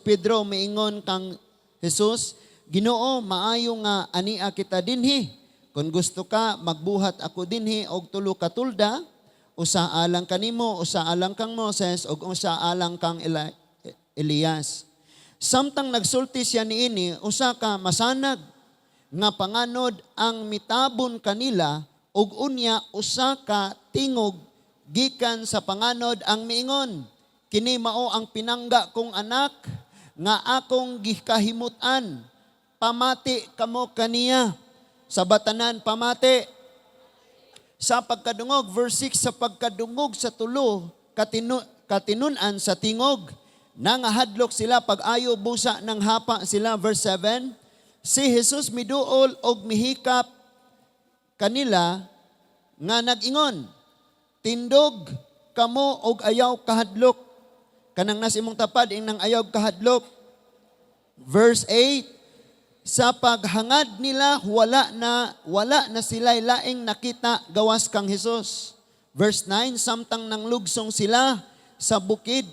Pedro miingon kang Jesus, Ginoo, maayo nga ania kita dinhi. Kung gusto ka, magbuhat ako dinhi og tulo ka tulda, usa alang kanimo, usa alang kang Moses, ug usa alang kang Elias. Samtang nagsulti siya niini, usa ka masanag nga panganod ang mitabon kanila, ug unya usa ka tingog gikan sa panganod ang miingon, kini mao ang pinangga kong anak nga akong gikahimutan. Pamati kamo kaniya. Sa batanan, pamati. Sa pagkadungog, verse 6, sa pagkadungog sa tulo, katinunan sa tingog, nangahadlok sila pag-ayo busa ng hapa sila. Verse 7, si Jesus miduol og mihikap kanila nga nag-ingon, tindog kamo og ayaw kahadlok. Kanang nas imong tapad, nang ayaw kahadlok. Verse 8, sa paghangad nila, wala na sila'y laing nakita gawas kang Jesus. Verse 9, samtang nanglugsong sila sa bukid,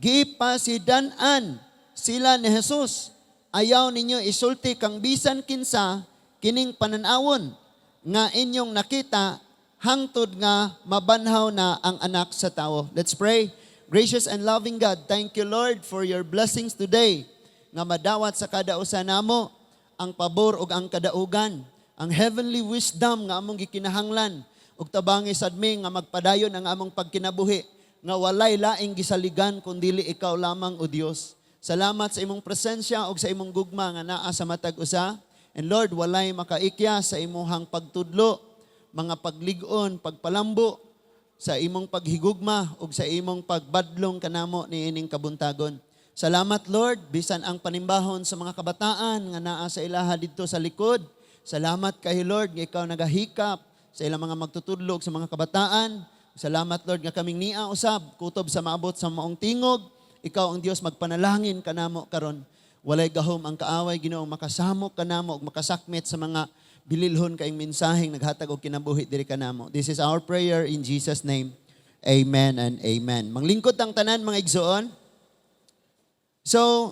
gipasidanan sila ni Jesus. Ayaw ninyo isulti kang bisan kinsa kining pananawon nga inyong nakita hangtod nga mabanhaw na ang anak sa tao. Let's pray. Gracious and loving God, thank you Lord for your blessings today nga madawat sa kada usa namo ang pabor ug ang kadaugan, ang heavenly wisdom nga among gikinahanglan ug tabangi sadmi nga magpadayon ang among pagkinabuhi nga walay laing gisaligan kundi ikaw lamang o Dios. Salamat sa imong presensya ug sa imong gugma nga naa sa matag usa. And Lord, walay makaikya sa imong pagtudlo, mga paglig-on, pagpalambo sa imong paghigugma ug sa imong pagbadlong kanamo niining kabuntagon. Salamat Lord, bisan ang panimbahon sa mga kabataan nga naa sa ilaha didto sa likod. Salamat kay Lord nga ikaw nagahikap sa ilang mga magtutudlo sa mga kabataan. Salamat Lord nga kaming nia usab kutob sa maabot sa maong tingog. Ikaw ang Dios magpanalangin kanamo karon. Walay gahom ang kaaway Ginoo makasamok kanamo ug makasakmit sa mga bililhon kaayong mensaheng naghatag og kinabuhi diri kanamo. This is our prayer in Jesus name. Amen and amen. Manglingkod ang tanan mga igsoon. So,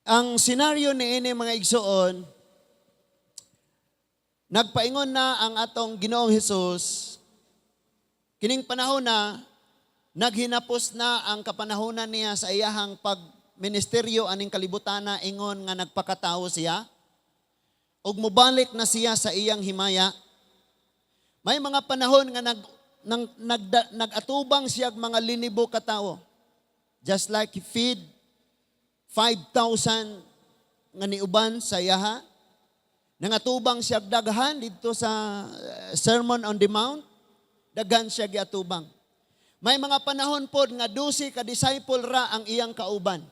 ang senaryo ni ini mga igsoon, nagpaingon na ang atong Ginoong Hesus, kining panahon na, naghinapos na ang kapanahonan niya sa iyahang pagministeryo aning kalibutan na ingon nga nagpakatao siya, ug mubalik na siya sa iyang himaya. May mga panahon nga nagatubang siya mga linibo ka tao. Just like he feed 5,000 nga niuban sa yaha. Nangatubang siya daghan dito sa Sermon on the Mount. Daghan siya giatubang. May mga panahon pod nga 12 ka disciple ra ang iyang kauban.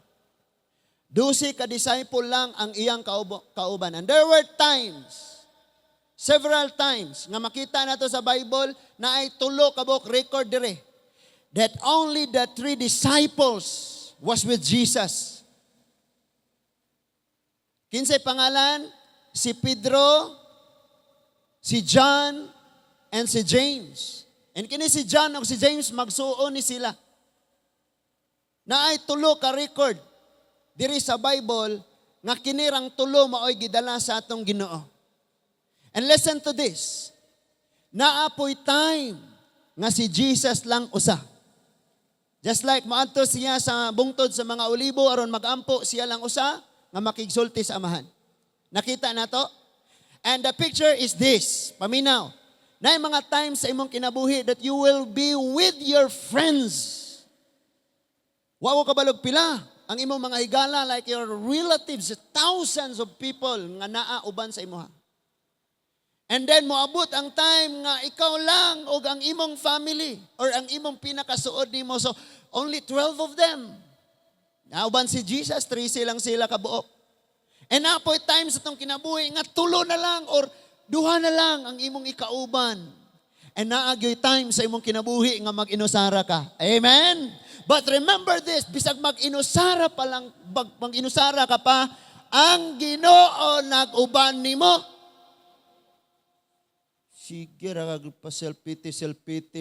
12 ka disciple lang ang iyang kauban. And there were times, several times, nga makita nato sa Bible na ay tulo kabok record dire that only the 3 disciples was with Jesus. Kinsay pangalan? Si Pedro, si John, and si James. And kini si John o si James magsuo ni sila. Na ay tulo ka record diri sa Bible nga kinirang tulo maoy gidala sa atong Ginoo. And listen to this. Naapoy time nga si Jesus lang usa. Just like maadto siya sa bungtod sa mga olibo aron magampo siya lang usa nga makigsulti sa amahan. Nakita na to? And the picture is this. Paminaw. Na mga times sa imong kinabuhi that you will be with your friends. Wa ko kabalog pila ang imong mga higala like your relatives, thousands of people nga naa uban sa imuha. And then moabot ang time nga ikaw lang o ang imong family or ang imong pinakasuod nimo. So only 12 of them. Nauban si Jesus, 13 lang sila kabuok. And napoy times itong kinabuhi nga tulo na lang or duha na lang ang imong ikauban. And naagyoy time sa imong kinabuhi nga mag-inusara ka. Amen? But remember this, bisag mag-inusara pa lang, mag-inusara ka pa, ang Ginoo nag-uban nimo. Sige, rakag pa selfie,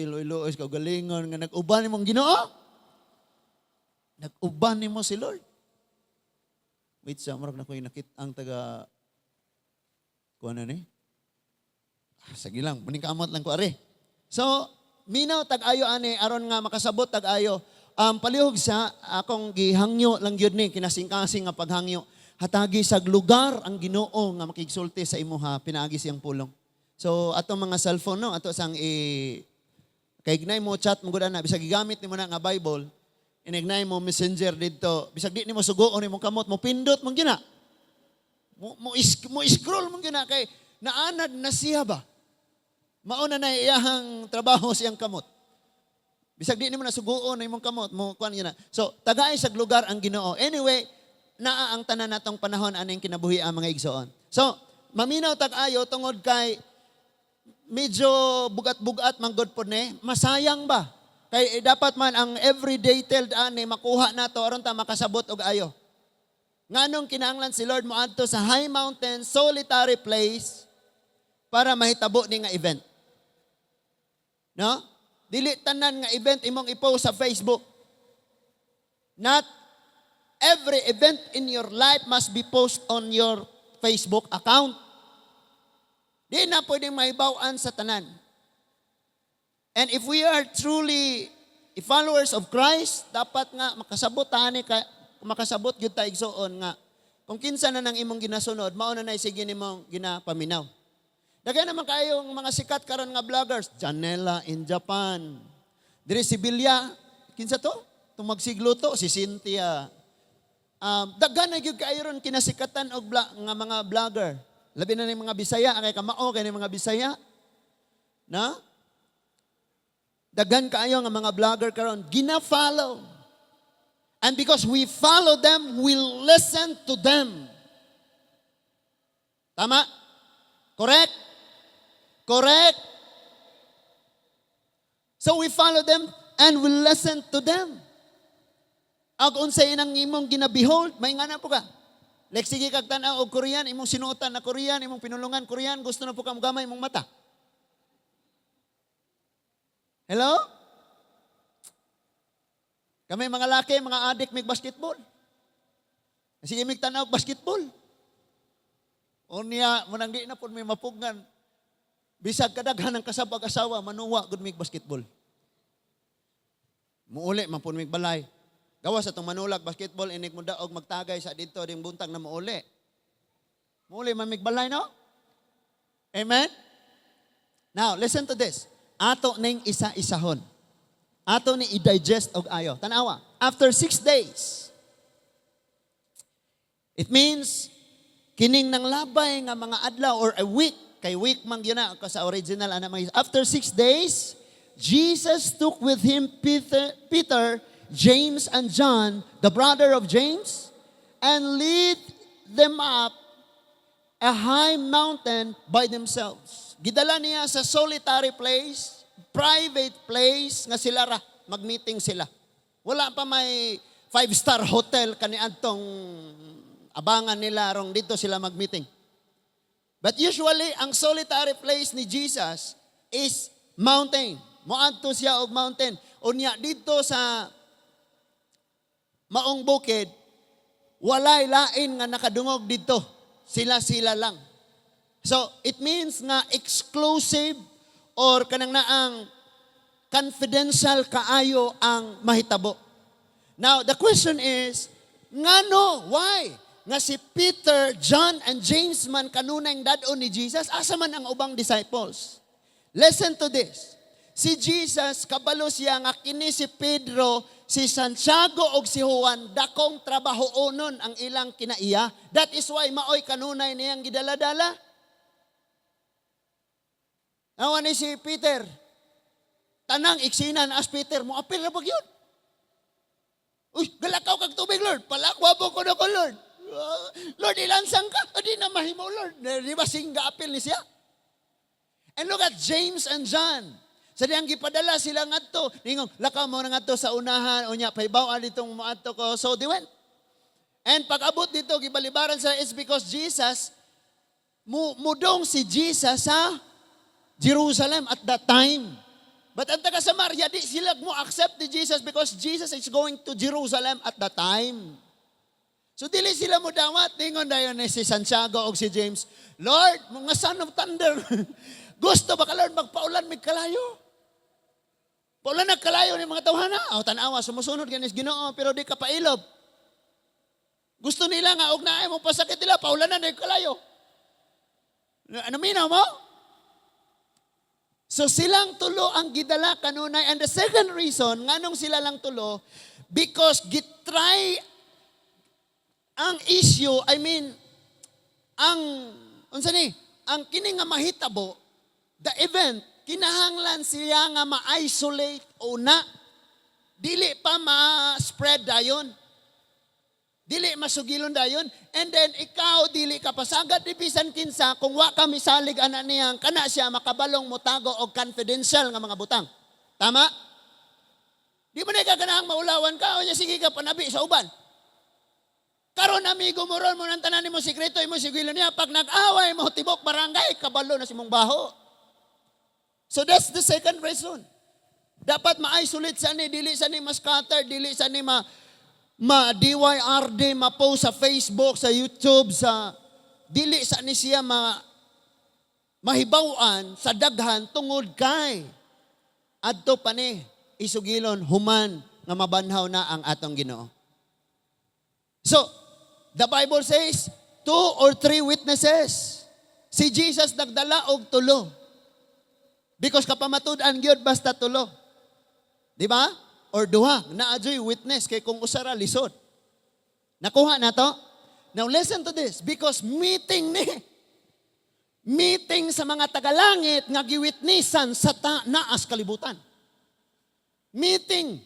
loy-loy, kaugalingon nga nag-uban nimong Ginoo. Nag-uban nimo si Lord. Wait sa marag na ko nakit ang taga kuha na ni. Sige lang, maningkamot lang ko are. So, minaw tag-ayo ani aron nga makasabot tag-ayo. Palihog sa akong gihangyo lang gyud ni kinasing-kasing nga paghangyo. Hatagi sag lugar ang Ginoo nga makigsulti sa imuha pinaagi siyang pulong. So atong mga cellphone no ato sang kay ignay mo chat mo gud na bisag gigamit nimo na nga Bible, inignay mo Messenger didto, bisag di nimo sugoon imong kamot mo pindot mo gina. Mo scroll mo gina kay naanad na siya ba. Mauna na iyahang trabaho siyang kamot. Bisag di nimo na sugoon imong kamot mo kuan gina. So tagaay sag lugar ang Ginoo. Anyway, naa ang tanan natong panahon aning kinabuhi ang mga igsoon. So, maminaw tag-ayo tungod kay medyo bugat-bugat man god pod ni, masayang ba? Kay dapat man ang every detailed ani makuha nato aron ta makasabot og ayo. Nganong kinahanglan si Lord moadto sa high mountain, solitary place para mahitabo ni nga event. No? Dili tanan nga event imong i-post sa Facebook. Not every event in your life must be posted on your Facebook account. Di na pwedeng maibawan sa tanan. And if we are truly followers of Christ, dapat nga makasabot gyud ta igsoon nga kung kinsa na nang imong ginasunod, mao na nay sige nimong ginapaminaw. Daghan naman kayong mga sikat karon nga vloggers, Janela in Japan. Diri si Bilya, kinsa to? Tumagsigluto si Cynthia. Daghan na gyud kaayo ron kinasikatan og nga mga vlogger. Labi na ni mga Bisaya, kay kamao kay ni mga Bisaya. Na? Daghan kaayo nga mga vlogger karon gina-follow. And because we follow them, we listen to them. Tama? Correct? Correct? So we follow them and we listen to them. Ag unsay nang imong gina-behold, may nga na po ka. Like sige kag tan-aw og Korean, imong sinuotan na Korean, imong pinulungan Korean, gusto na po ka gamay imong mata. Hello? Kami mga laki, mga adik mig basketball. Sige mig tan-aw og basketball. Unya mo nang di na pud may mapugnan. Bisag kadaghan ng kasabag asawa manuwa gud mig basketball. Muuli man pud mig balay. Gawas atong manulag basketball inig mo daog magtagay sa dito ding buntag na muuli. Muuli man mig balay no? Amen. Now, listen to this. Ato ning isa-isahon. Ato ni i-digest og ayo. Tanawa. After 6 days. It means kining nang labay nga mga adlaw or a week, kay week man gyud na sa original ana mga. After 6 days, Jesus took with him Peter, James and John, the brother of James, and lead them up a high mountain by themselves. Gidala niya sa solitary place, private place nga sila ra magmeeting sila. Wala pa may 5-star hotel kaniadtong abangan nila rong dito sila magmeeting. But usually ang solitary place ni Jesus is mountain. Moadto siya og mountain. Unya dito sa maong bukid, walay lain nga nakadungog dito. Sila-sila lang. So, it means nga exclusive or kanang naang confidential kaayo ang mahitabo. Now, the question is, ngano? Why? Nga si Peter, John, and James man kanunay dadon ni Jesus, asa man ang ubang disciples? Listen to this. Si Jesus, kabalo siya nga kini si Pedro, si Santiago o si Juan, dakong trabahoonon ang ilang kinaiya. That is why maoy kanunay niyang gidala-dala. Nawa ni si Peter, tanang iksinan as Peter, mo apil na pag yun. Uy, galakaw kag tubig, Lord. Palakwa po ko na ko, Lord. Lord, ilansang ka. Di na mahimo, Lord. Di ba singga apil ni siya? And look at James and John. Sa diyang gipadala sila ngadto, ningong lakaw mo na ngadto sa unahan, unya paibawan ditong moadto ko. So they went. And pag abot dito gibalibaran sa it's because Jesus mudong si Jesus sa Jerusalem at that time. But ang taga Samaria, di sila mo accept ni Jesus because Jesus is going to Jerusalem at that time. So dili sila mo dawat, ningon dayon ni si Santiago o si James, Lord, mga son of thunder, gusto ba ka Lord magpaulan mig kalayo? Paulan nagkalayo ni mga tawhana. O tanawa, sumusunod ganis Ginoo, pero di ka pailob. Gusto nila nga, og naay mo pasakit nila, paulan na nagkalayo. Ano minaw mo? So silang tulo ang gidala kanunay. And the second reason, nganong sila lang tulo, because gitry ang issue, ang kini nga mahitabo, the event, kinahanglan siya nga ma-isolate o na, dili pa ma-spread dayon. Dili masugilon dayon. And then ikaw dili ka pasagad di bisan kinsa kung wa ka misalig ana niyang kana siya makabalong motago og confidential nga mga butang. Tama? Di man ka kanang maulawan ka o nya sige ka panabi sa uban. Karon amigo mo ron mo nang tanan nimo sikreto imo sigilon niya pag nag-away mo tibok barangay kabalo na simong baho. So that's the second reason. Dapat ma-isolate sa ni dili sa ni ma-scatter, dili sa ni ma-DYRD, ma-post sa Facebook, sa YouTube, sa dili sa ni siya mahibawan sa daghan tungod kay adto pa ni isugilon human nga mabanhaw na ang atong Ginoo. So, the Bible says, 2 or 3 witnesses. Si Jesus nagdala og tulo. Because kapamatud-an gyud basta tulo. Di ba? Or duha, naadyoy witness kay kung usara lisod. Nakuha na to? Now listen to this, because meeting sa mga tagalangit nga giwitnessan sa naas kalibutan. Meeting.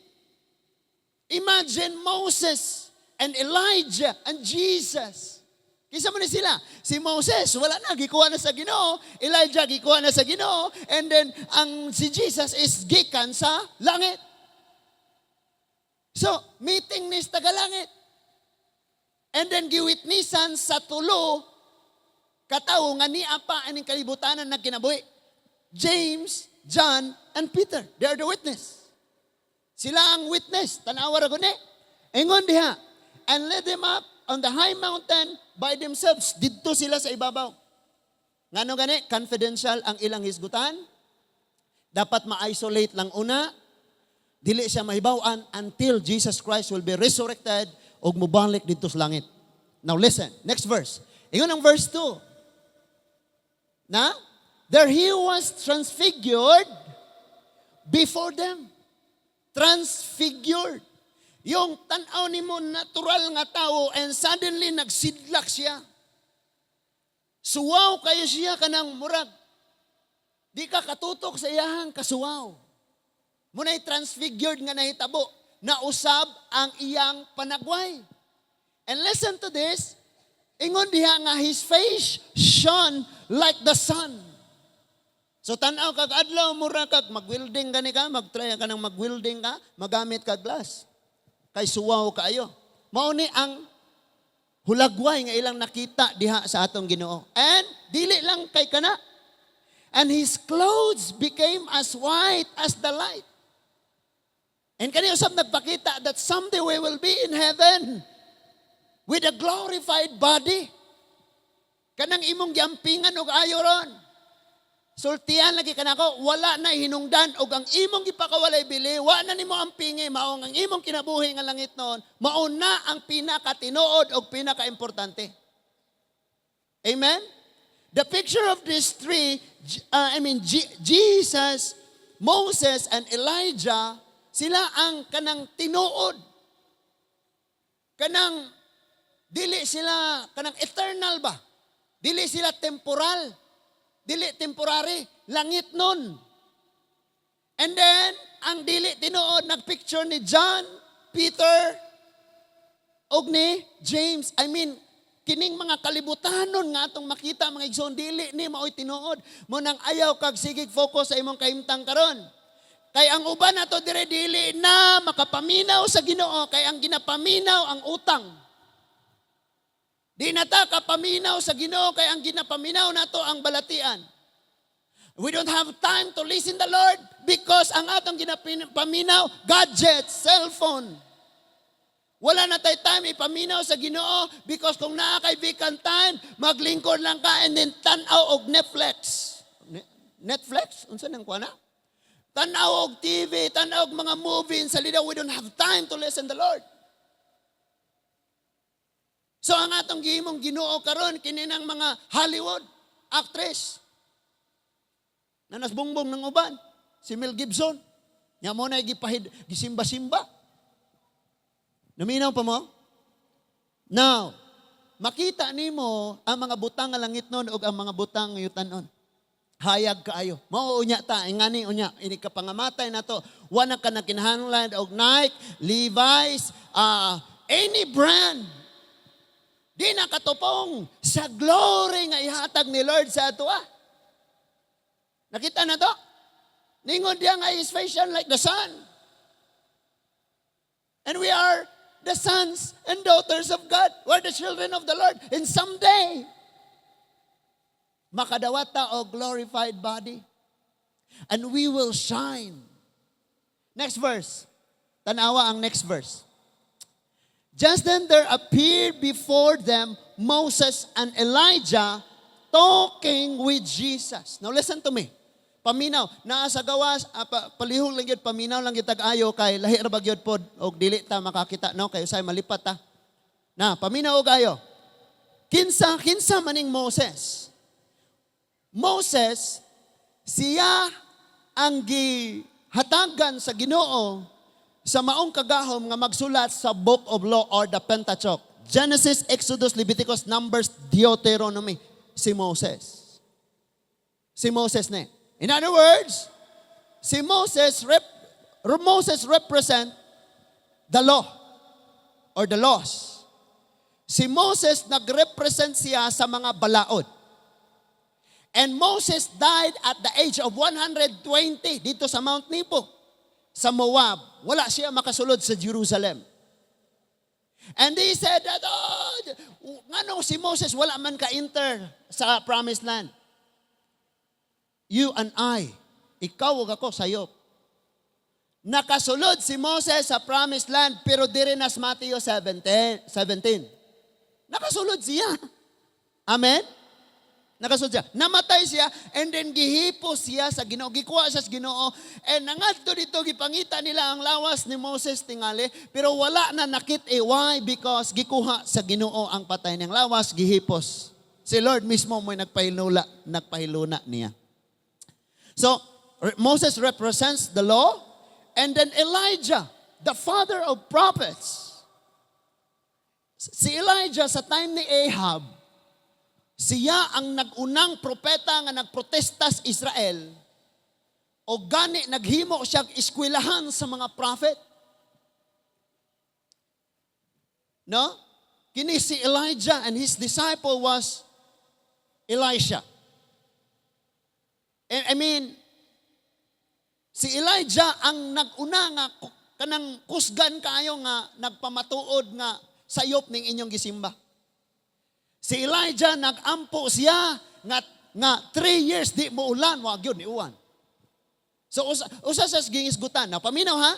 Imagine Moses and Elijah and Jesus. Kisa mo ni sila? Si Moses, wala na, gikuha na sa Ginoo. Elijah, gikuha na sa Ginoo. And then, si Jesus is gikan sa langit. So, meeting ni sa tagalangit. And then, giwitnisan sa tulo, katao nga ni apa aning kalibutanan na kinabuhi. James, John, and Peter. They are the witness. Sila ang witness. Tanawa ra guni. Ingon diha. And led them up on the high mountain by themselves. Dito sila sa ibabaw. Ngano gani? Confidential ang ilang hisgutan. Dapat ma-isolate lang una. Dili siya mahibawan until Jesus Christ will be resurrected o mubalik dito sa langit. Now listen, next verse. Ingon ang verse 2. Na, there he was transfigured before them. Transfigured. Yung tanaw ni mo natural nga tao and suddenly nagsidlak siya. Suwaw kayo siya kanang murag. Di ka katutok sa iyahang kasuwaw. Muna'y transfigured nga nahitabo na usab ang iyang panagway. And listen to this. Ingon diha nga his face shone like the sun. So tanaw kag adlaw mura kag mag-welding gani ka, mag-try ka nang mag-welding ka, magamit ka glass. Kay suwaw kaayo. Mao ni ang hulagway nga ilang nakita diha sa atong Ginoo. And dili lang kay kana. And his clothes became as white as the light. And kani usab nagpakita that someday we will be in heaven with a glorified body. Kanang imong giampingan og ayo ron. Sultian lagi kanako, wala na hinungdan og ang imong gipakawalay bili, wa na nimo ampingi mao ang imong kinabuhi nga langit noon, mao na ang pinakatinuod og pinakaimportante. Amen? The picture of these three, Jesus, Moses, and Elijah, sila ang kanang tinuod. Kanang, dili sila, kanang eternal ba? Dili sila temporal. Dili temporary. Langit nun. And then, ang dili tinuod, nagpicture ni John, Peter, og ni James. Kining mga kalibutanon nga atong makita, mga igsoon, dili ni mao'y tinuod. Mo nang ayaw kag sigig focus sa imong kahimtang karon. Kay ang uban nato dire dili na makapaminaw sa Ginoo, kay ang ginapaminaw ang utang. Di na ta kapaminaw sa Ginoo, kay ang ginapaminaw nato ang balatian. We don't have time to listen the Lord because ang atong ginapaminaw, gadgets, cellphone. Wala na tayo time ipaminaw sa Ginoo because kung naa kay vacant time, maglingkod lang ka and then tanaw og Netflix. Netflix? Unsa nang kuana? Tanaw og TV, tanaw og mga movie sa lida, we don't have time to listen the Lord. So ang atong gihimong Ginoo karon kini nang mga Hollywood actress na nasbungbong ng uban, si Mel Gibson. Nya mo na gisimba-simba. Naminaw pa mo? Now, makita nimo ang mga butang nga langit nun o ang mga butang nga yutanon. Hayag kaayo. Mao unya ta, ingani unya, ini kapangamatay na to. Wala ka na kinahanglan og Nike, Levi's, any brand. Di na katupong sa glory nga ihatag ni Lord sa ato. Nakita na to? Ningon diya nga his face shine like the sun. And we are the sons and daughters of God. We're the children of the Lord. And someday, makadawata o glorified body. And we will shine. Next verse. Tanawa ang next verse. Just then there appeared before them Moses and Elijah talking with Jesus. Now listen to me. Paminaw, naa sa gawas, palihog lang yun, paminaw lang yun tag-ayo kay lahi ra bagyod pod og dili ta makakita no kay usay malipat ta. Na paminaw og ayo. Kinsa maning Moses. Moses siya ang gihatagan sa Ginoo sa maong kagahom nga magsulat sa Book of Law or the Pentateuch. Genesis, Exodus, Leviticus, Numbers, Deuteronomy. Si Moses. Si Moses na. In other words, si Moses represent the law or the laws. Si Moses nagrepresent siya sa mga balaod. And Moses died at the age of 120 dito sa Mount Nebo, sa Moab. Wala siya makasulod sa Jerusalem. And he said that, ngano si Moses wala man ka-enter sa promised land. You and I, ikaw ug ako sayo. Nakasulod si Moses sa promised land pero diri nas Matthew 17. Nakasulod siya. Amen? Nakasulod siya. Namatay siya and then gihipos siya sa Ginoo. Gikuha siya sa Ginoo and nangadto dito gipangita nila ang lawas ni Moses tingali pero wala na nakit why? Because gikuha sa Ginoo ang patay niyang lawas, gihipos. Si Lord mismo mo'y nagpahiluna niya. So, Moses represents the law, and then Elijah, the father of prophets. Si Elijah sa time ni Ahab, siya ang nagunang propeta nga nagprotesta sa Israel, o gani naghimo siya eskwelahan sa mga prophet. No? Kini si Elijah and his disciple was Elisha. I mean, si Elijah ang nag-una nga kanang kusgan kaayo nga nagpamatuod nga sayop ning inyong gisimba. Si Elijah nagampo siya nga 3 years di mo ulan, wa gyud ni uwan. So usa sa gingisgutan. Now paminaw ha?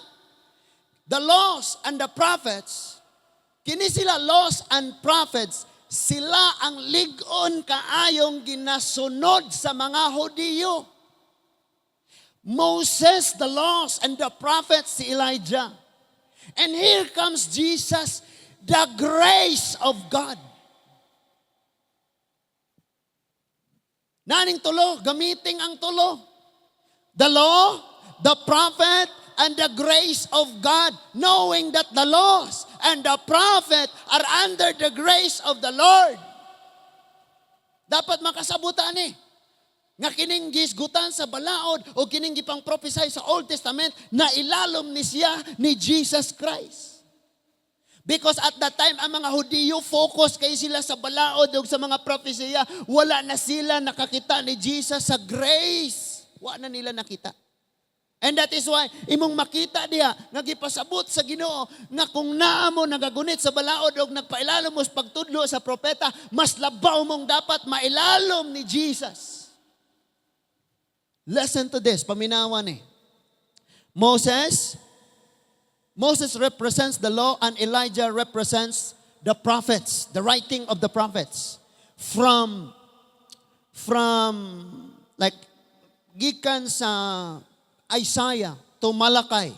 The laws and the prophets, kini sila laws and prophets, sila ang lig-on kaayong ginasunod sa mga Hudiyo. Moses, the laws, and the prophets, si Elijah. And here comes Jesus, the grace of God. Naning tulo, gamiting ang tulo. The law, the prophet, and the grace of God, knowing that the laws and the prophet are under the grace of the Lord. Dapat makasabutan nga kining gisgutan sa balaod o kining gipang prophesy sa Old Testament na ilalom ni siya ni Jesus Christ. Because at that time, ang mga Hudiyo focus kay sila sa balaod o sa mga propesya. Wala na sila nakakita ni Jesus sa grace. Wala na nila nakita. And that is why, imong makita diha, nagipasabot sa Ginoo, nga kung naa mo nagagunit sa balaod o nagpailalom mo sa pagtudlo sa propeta, mas labaw mong dapat mailalom ni Jesus. Listen to this, paminawan eh. Moses represents the law and Elijah represents the prophets, the writing of the prophets. From like gikan sa Isaiah to Malachi.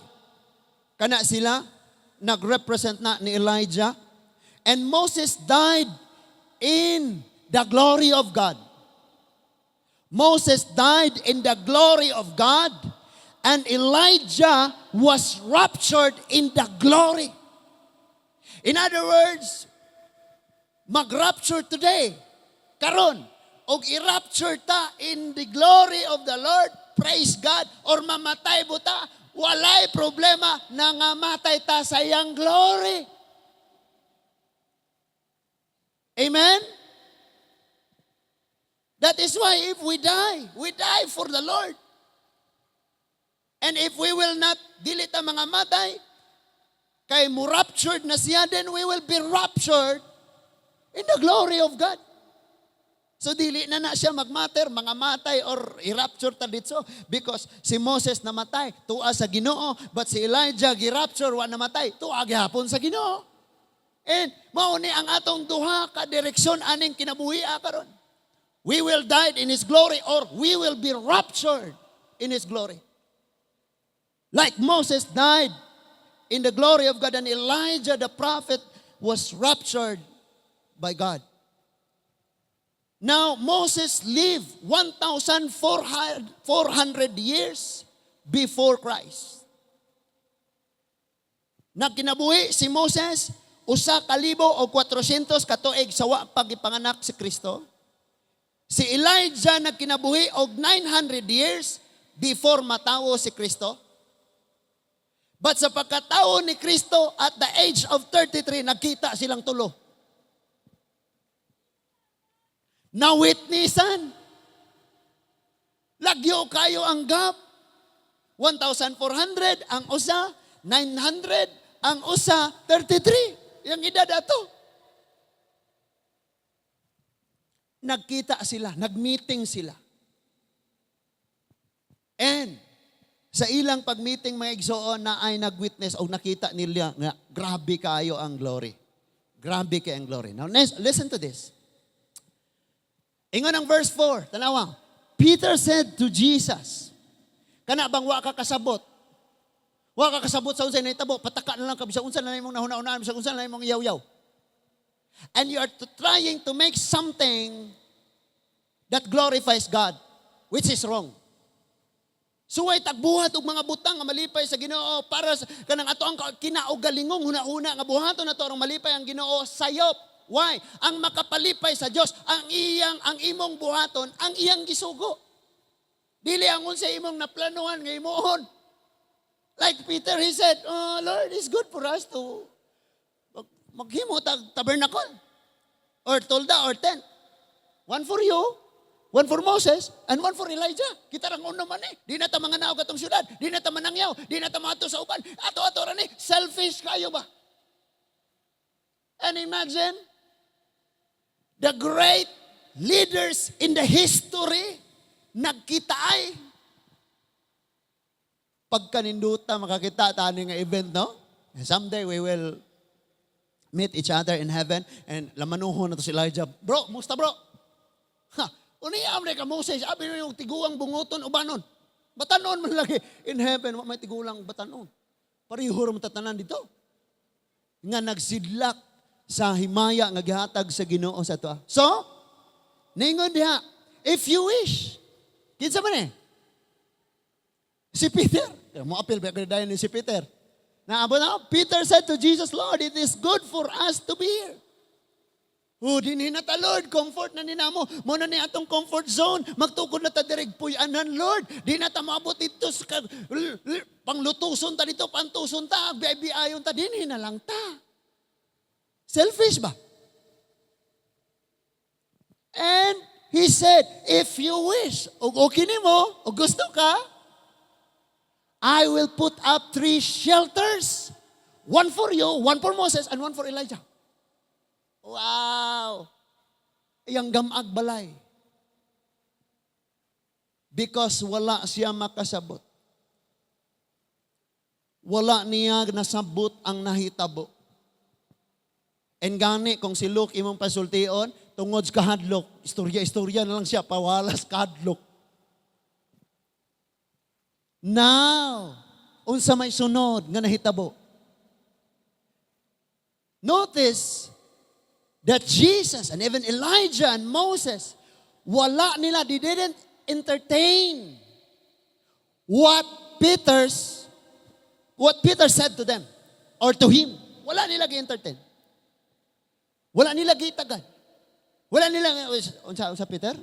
Kana sila nagrepresent na ni Elijah. And Moses died in the glory of God. Moses died in the glory of God, and Elijah was raptured in the glory. In other words, mag-rapture today, karon, og i-rapture ta in the glory of the Lord, praise God, or mamatay buta, walay problema, nangamatay ta sa iyang glory. Amen? That is why if we die for the Lord. And if we will not dili ta mga matay, kay mo raptured na siya, then we will be raptured in the glory of God. So dili na siya magmatter, mga matay or i-rapture ta dito. Because si Moses namatay, tuwa sa Ginoo, but si Elijah gi-rapture, wa namatay, tuwa gihapon sa Ginoo. And mao ni ang atong duha ka direksyon aning kinabuhi karon. We will die in His glory or we will be raptured in His glory. Like Moses died in the glory of God and Elijah the prophet was raptured by God. Now, Moses lived 1,400 years before Christ. Nagkinabuhi si Moses, 1,400 katuig sa wa pagipanganak si Kristo. Si Elijah nagkinabuhi og 900 years before matawo si Kristo. But sa pagkatawo ni Kristo at the age of 33, nagkita silang tulo. Na-witnessan. Lagyo kayo ang gap. 1,400 ang usa, 900 ang usa, 33. Yung edad ato. Nagkita sila, nagmeeting sila. And sa ilang pagmeeting mga igsoon na ay nagwitness o nakita nila nga grabe kayo ang glory. Grabe kayo ang glory. Now listen to this. Ingon ang verse 4, tanawa. Peter said to Jesus, kana bang wa ka kasabot? Wa ka kasabot sa unsay nahitabo, pataka na lang ka bisag unsa na imong nahuna-unaan, bisag unsa na imong yaw-yaw. And you are trying to make something that glorifies God, which is wrong. Suway tagbuhat og mga butang nga malipay sa Ginoo para sa kanang ato ang kinaugalingong huna-huna nga buhaton nato ang malipay ang Ginoo sayop. Why? Ang makapalipay sa Dios ang imong buhaton, ang iyang gisugo. Dili ang unsay imong naplanuhan nga imuhon. Like Peter, he said, "Oh, Lord, it's good for us to maghimo tabernacle or tolda or tent. One for you, one for Moses, and one for Elijah. Kita rang uno man eh. Di na ta mga naog atong syudad, di na ta manangyaw, di na ta maato sa uban. Ato-ato ra ni, selfish kayo ba? And imagine, the great leaders in the history, nagkita ay. Pagkaninduta, makakita tani nga event, no? And someday we will meet each other in heaven and lamanuhon na to si Elijah. Bro, musta bro? Ha, uniyam na ka Moses, abi na yung tiguang bunguton ubanon. Batanon man lagi in heaven, may tigulang batanon. Pariho ra matatanan dito. Nga nagsidlak sa himaya nga gihatag sa Ginoo sa ato. So, ningon diha, if you wish. Kinsa man eh? Si Peter. Mo apil ba dayon ni si Peter? Naabot na, Peter said to Jesus, Lord, it is good for us to be here. Dinhi na ta, Lord, comfort na ninamo. Mo na ni atong comfort zone. Magtukod na ta direk puy-anan, Lord. Di na ta maabot dito sa panglutuson ta dito, pantuson ta, biayon ta, dinhi na lang ta. Selfish ba? And he said, if you wish, o okay nimo, o gusto ka, I will put up 3 shelters. One for you, one for Moses, and one for Elijah. Wow! Iyang gamag balay. because wala siya makasabot. Wala niya nasabot ang nahitabo. And gani, kung si Luke imong pasultion, tungod sa kahadlok, istorya na lang siya, pawalas kahadlok. Now, unsa may sunod nga nahitabo. Notice that Jesus and even Elijah and Moses, wala nila, they didn't entertain what Peter said to them or to him. Wala nila gi-entertain. Wala nila gi-tagad. Wala nila, unsa Peter?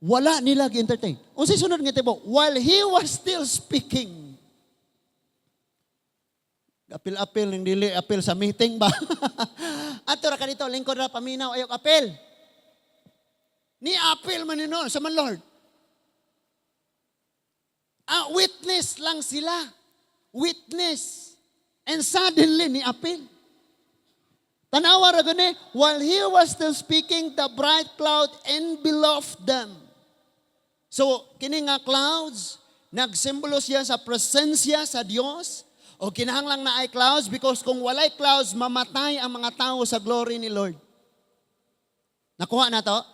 Wala nila gi-entertain. Unsay sunod nga tibo? While he was still speaking, apil-apil ng dili, apil sa meeting ba? Ato ra kanito, lingkod ra paminaw, ayok apil. Ni apil man nino sa man Lord. Witness lang sila. Witness. And suddenly ni apil. Tanawa ra gani, while he was still speaking, the bright cloud enveloped them. So, kini nga clouds, nagsimbolo siya sa presensya sa Dios. O kinahanglang na ay clouds because kung walay clouds, mamatay ang mga tao sa glory ni Lord. Nakuha na to?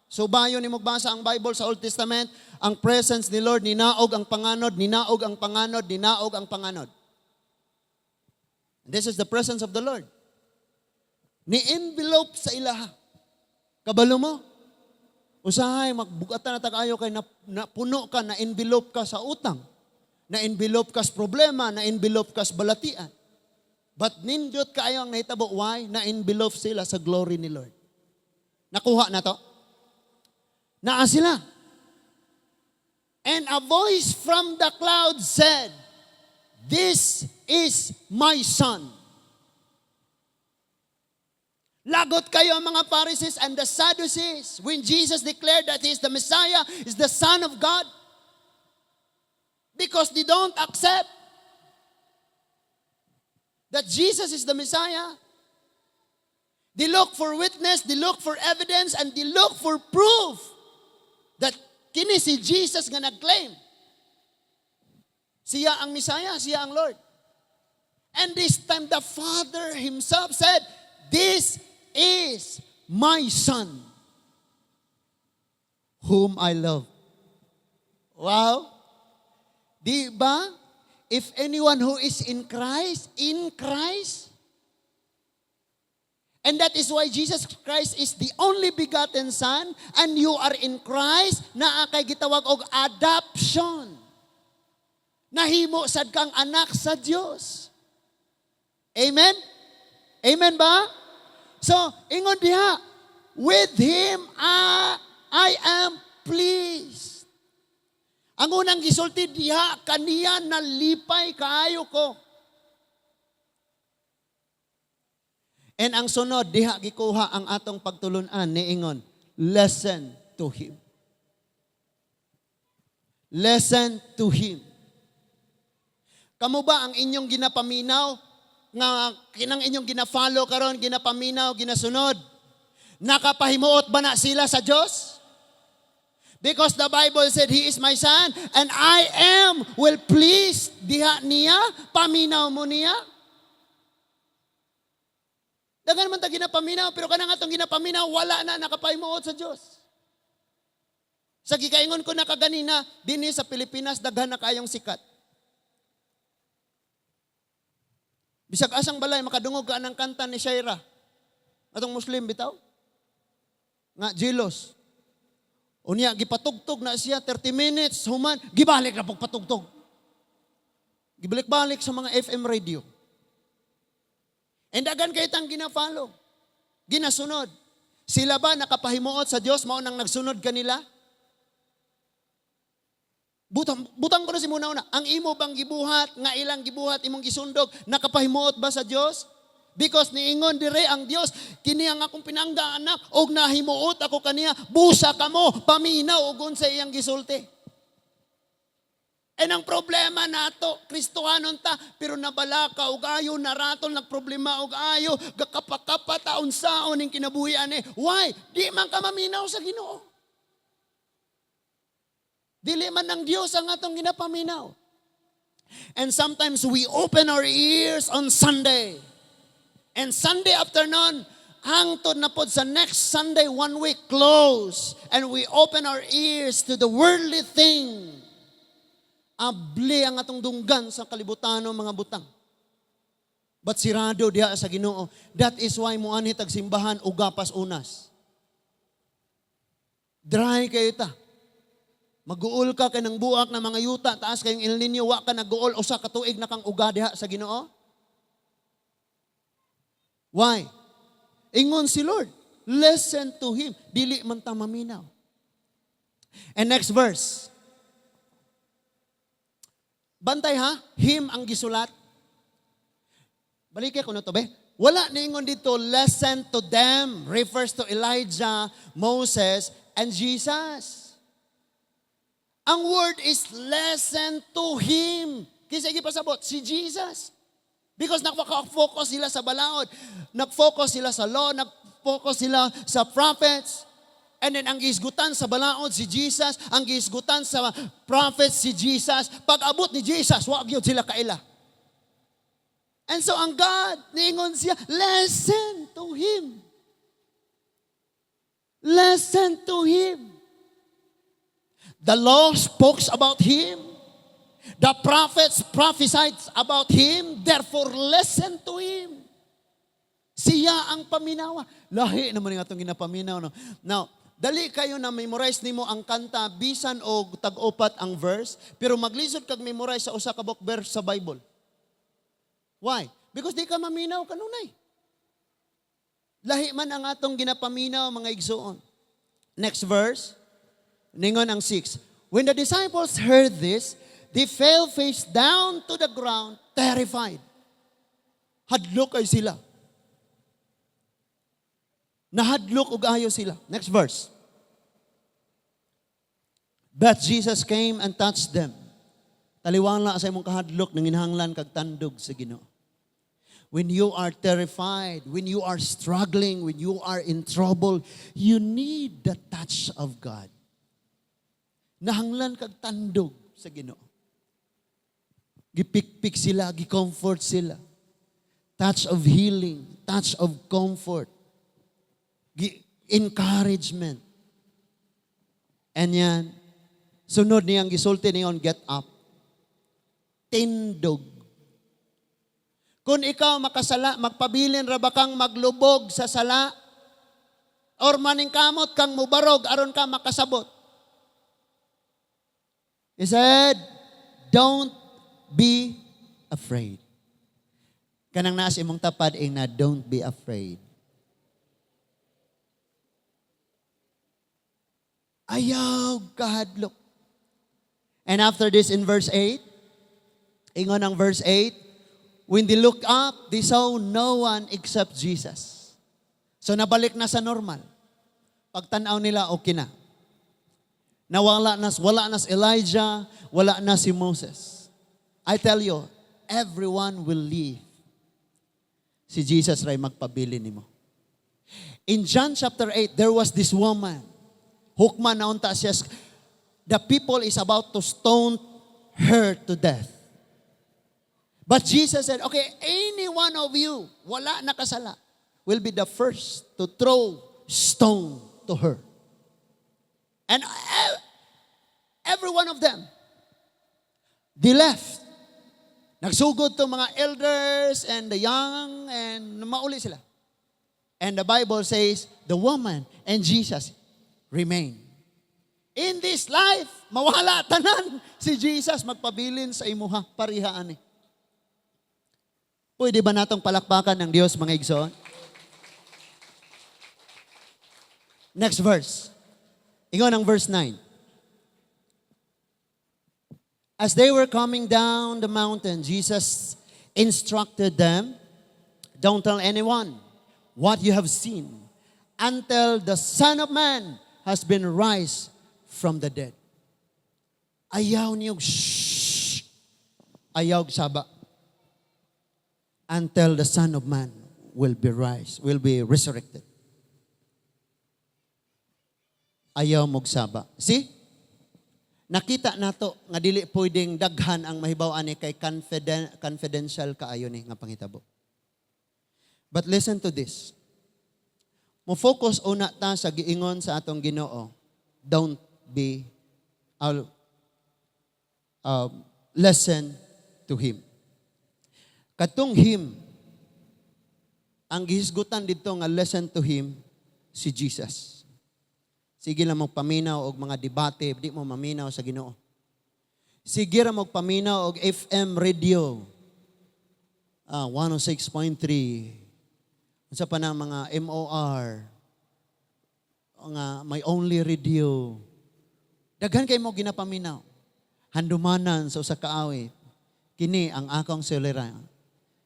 So bayo ni magbasa ang Bible sa Old Testament, ang presence ni Lord, ninaog ang panganod, ninaog ang panganod, ninaog ang panganod. This is the presence of the Lord. Ni-envelope sa ilaha. Kabalo mo? Usahay, magbugatan na tagayo kay napuno ka, na-envelope ka sa utang. Na-envelope ka sa problema, na-envelope ka sa balatian. But nindot kayo ang nahitabo. Why? Na-envelope sila sa glory ni Lord. Nakuha na to? Naa sila. And a voice from the cloud said, "This is my son." Lagot kayo mga Pharisees and the Sadducees when Jesus declared that He is the Messiah, is the Son of God. Because they don't accept that Jesus is the Messiah. They look for witness, they look for evidence, and they look for proof that kini si Jesus nga nag-claim. Siya ang Messiah, siya ang Lord. And this time the Father Himself said, "This is my Son, whom I love." Wow! Di ba? If anyone who is in Christ, and that is why Jesus Christ is the only begotten Son, and you are in Christ, naa kay gitawag og adoption. Nahimo sad kang anak sa Dios. Amen? Amen ba? So, ingon diha, with Him I am pleased. Ang unang gisulti diha, kaniya nalipay kaayo ko. And ang sunod, diha gikuha ang atong pagtulunan ni ingon, listen to Him. Listen to Him. Kamo ba ang inyong ginapaminaw, nga kinang inyong gina-follow karon, ginapaminaw, ginasunod? Nakapahimuot ba na sila sa Diyos? Because the Bible said, He is my Son, and I am well pleased. Diha niya, paminaw mo niya. Dagan man ta ginapaminaw, pero kanang atong ginapaminaw, wala na nakapahimuot sa Diyos. Sa gikaingon ko na kaganina, dinhi sa Pilipinas, daghan na kayong sikat. Bisag asang balay, makadungog ka ng kanta ni Shaira. Atong Muslim bitaw. Nga, Jilos. Unya, gipatugtog na siya, 30 minutes, human, gibalik na pagpatugtog. Gibalik-balik sa mga FM radio. And dagan kayo itang gina-follow. Ginasunod. Sila ba nakapahimuot sa Diyos, mao nang nagsunod kanila? Butang ko na si muna una. Ang imo bang gibuhat, nga ilang gibuhat, imong gisundog, nakapahimuot ba sa Diyos? Because niingon dire ang Dios, kini ang akong pinangga anak, og nahimuot ako kaniya, busa kamo, paminaw og unsa iyang gisulti. And ang problema nato, Kristohanon ta, pero nabalaka og ayo naratol nagproblema og ayo, gakapakapa taon saon ning kinabuhian ni. Why? Di man ka maminaw sa Ginoo. Dili man ng Dios ang atong ginapaminaw. And sometimes we open our ears on Sunday. And Sunday afternoon, hangtod na pod sa next Sunday, 1 week close. And we open our ears to the worldly thing. Abli ang atong dunggan sa kalibutan ng mga butang. But sirado diha sa Ginoo. That is why muani tag simbahan ugapas unas. Dry kayo ta. Mag-uol ka kay ng buak na mga yuta, taas kayong El Nino, wa ka nag-uol, usa ka tuig na kang uga diha sa Ginoo. Why? Ingon si Lord, listen to Him. Dili man ta maminaw. And next verse. Bantay ha, Him ang gisulat. Balik ko na to be. Wala ningon dito, listen to them, refers to Elijah, Moses, and Jesus. Ang word is listen to Him. Kasi pasabot, si Jesus. Because nakaka-focus sila sa balaod. Nag-focus sila sa law, nag-focus sila sa prophets. And then ang giisgutan sa balaod, si Jesus. Ang giisgutan sa prophets, si Jesus. Pag abot ni Jesus, wag yun sila kaila. And so ang God, niingon siya, listen to Him. Listen to Him. The law spoke about Him. The prophets prophesied about Him. Therefore, listen to Him. Siya ang paminawa. Lahi naman yung atong ginapaminaw. No? Now, dali kayo na memorize nimo ang kanta, bisan o tag-upat ang verse, pero maglisod kag memorize sa usa ka book verse sa Bible. Why? Because di ka maminaw kanunay. Lahi man ang atong ginapaminaw, mga igsoon. Next verse. Ningon ang 6. When the disciples heard this, they fell face down to the ground, terrified. Hadlok ay sila. Nahadlok ug ayo sila. Next verse. But Jesus came and touched them. Taliwala sa imong kahadlok nang inhanglan kag tandog sa Ginoo. When you are terrified, when you are struggling, when you are in trouble, you need the touch of God. Nahanglan kag tandog sa Ginoo. Gipikpik sila, gicomfort sila. Touch of healing, touch of comfort, encouragement. And yan, sunod niyang gisulti niyon, get up. Tindog. Kung ikaw makasala, magpabilin ra ba kang maglubog sa sala? Or maningkamot kang mubarog aron ka makasabot? He said, don't be afraid. Kanang naas imong tapad na don't be afraid. Ayaw kahadlok. And after this in verse 8, ingon ang verse 8, when they look up, they saw no one except Jesus. So nabalik na sa normal. Pagtanaw nila, okay na. Wala na si Elijah, wala na si Moses. I tell you, everyone will leave. Si Jesus ray magpabili nimo. In John chapter 8, there was this woman. Hukman na unta siya. The people is about to stone her to death. But Jesus said, okay, any one of you, wala nakasala, will be the first to throw stone to her. And every one of them, they left. Nagsugod to mga elders and the young and mauli sila. And the Bible says, the woman and Jesus remain. In this life, mawala tanan si Jesus magpabilin sa imuha parihaan ni. Pwede ba natong palakpakan ng Diyos, mga igsoon? Next verse. Ingon ang verse 9. As they were coming down the mountain, Jesus instructed them, don't tell anyone what you have seen until the Son of Man has been raised from the dead. Ayaw niyog, shh. Ayaw saba. Until the Son of Man will be resurrected. Ayaw mogsaba. See? nakita nato nga dili pwedeng daghan ang mahibaw-an ni kay confidential kaayo ni nga panghitabo. But listen to this. Mo focus una ta sa giingon sa atong Ginoo. Don't be listen to him. Katong him, ang gihisgutan dito nga listen to him, si Jesus. Sige lang magpaminaw og mga debate, di mo maminaw sa Ginoo. Sige ra magpaminaw og FM radio. 106.3. Unsa pa na mga MOR. Nga may only radio. Daghan kay mo ginapaminaw. Handumanan sa usa ka awit. Kini ang akong selera.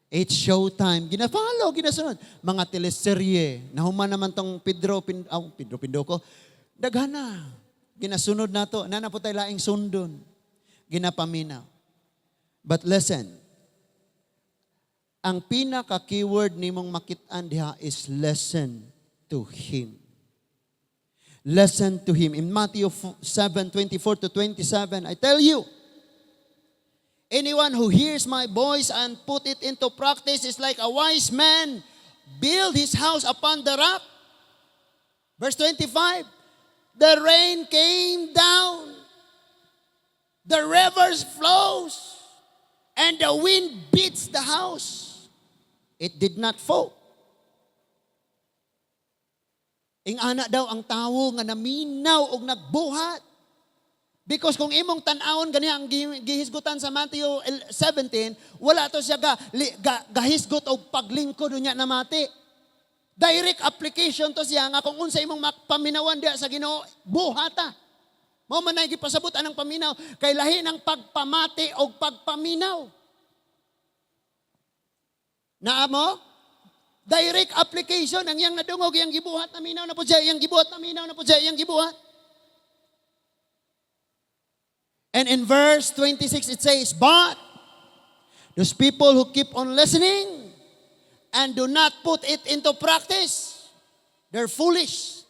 It's showtime. Ginapalo, ginasunod. Mga teleserye. Nahuman naman tong Pedro Pindoco. Daghan na. Ginasunod na to. Nana po tayo laing sundon. Ginapaminaw. But listen. Ang pinaka-keyword nimong makit-an diha is listen to him. Listen to him. In Matthew 7:24-27, I tell you, anyone who hears my voice and put it into practice is like a wise man build his house upon the rock. Verse 25, the rain came down, the rivers flows, and the wind beats the house. It did not fall. Ingana daw ang tawo nga naminaw og nagbuhat. Because kung imong tan-awon gani ang gihisgutan sa Matthew 17, wala to siya gahisgot og paglingkod unya na mati. Direct application to siya nga kung unsa imong paminawan diha sa Ginoo, buhata. Mao man nay gipasabot anang paminaw kay lahi ng pagpamati og pagpaminaw. Naa mo? Direct application ang yang nadungog, yang gibuhat na minaw na po siya, yang gibuhat na minaw na po siya, yang gibuhat. And in verse 26 it says, but those people who keep on listening and do not put it into practice, they're foolish.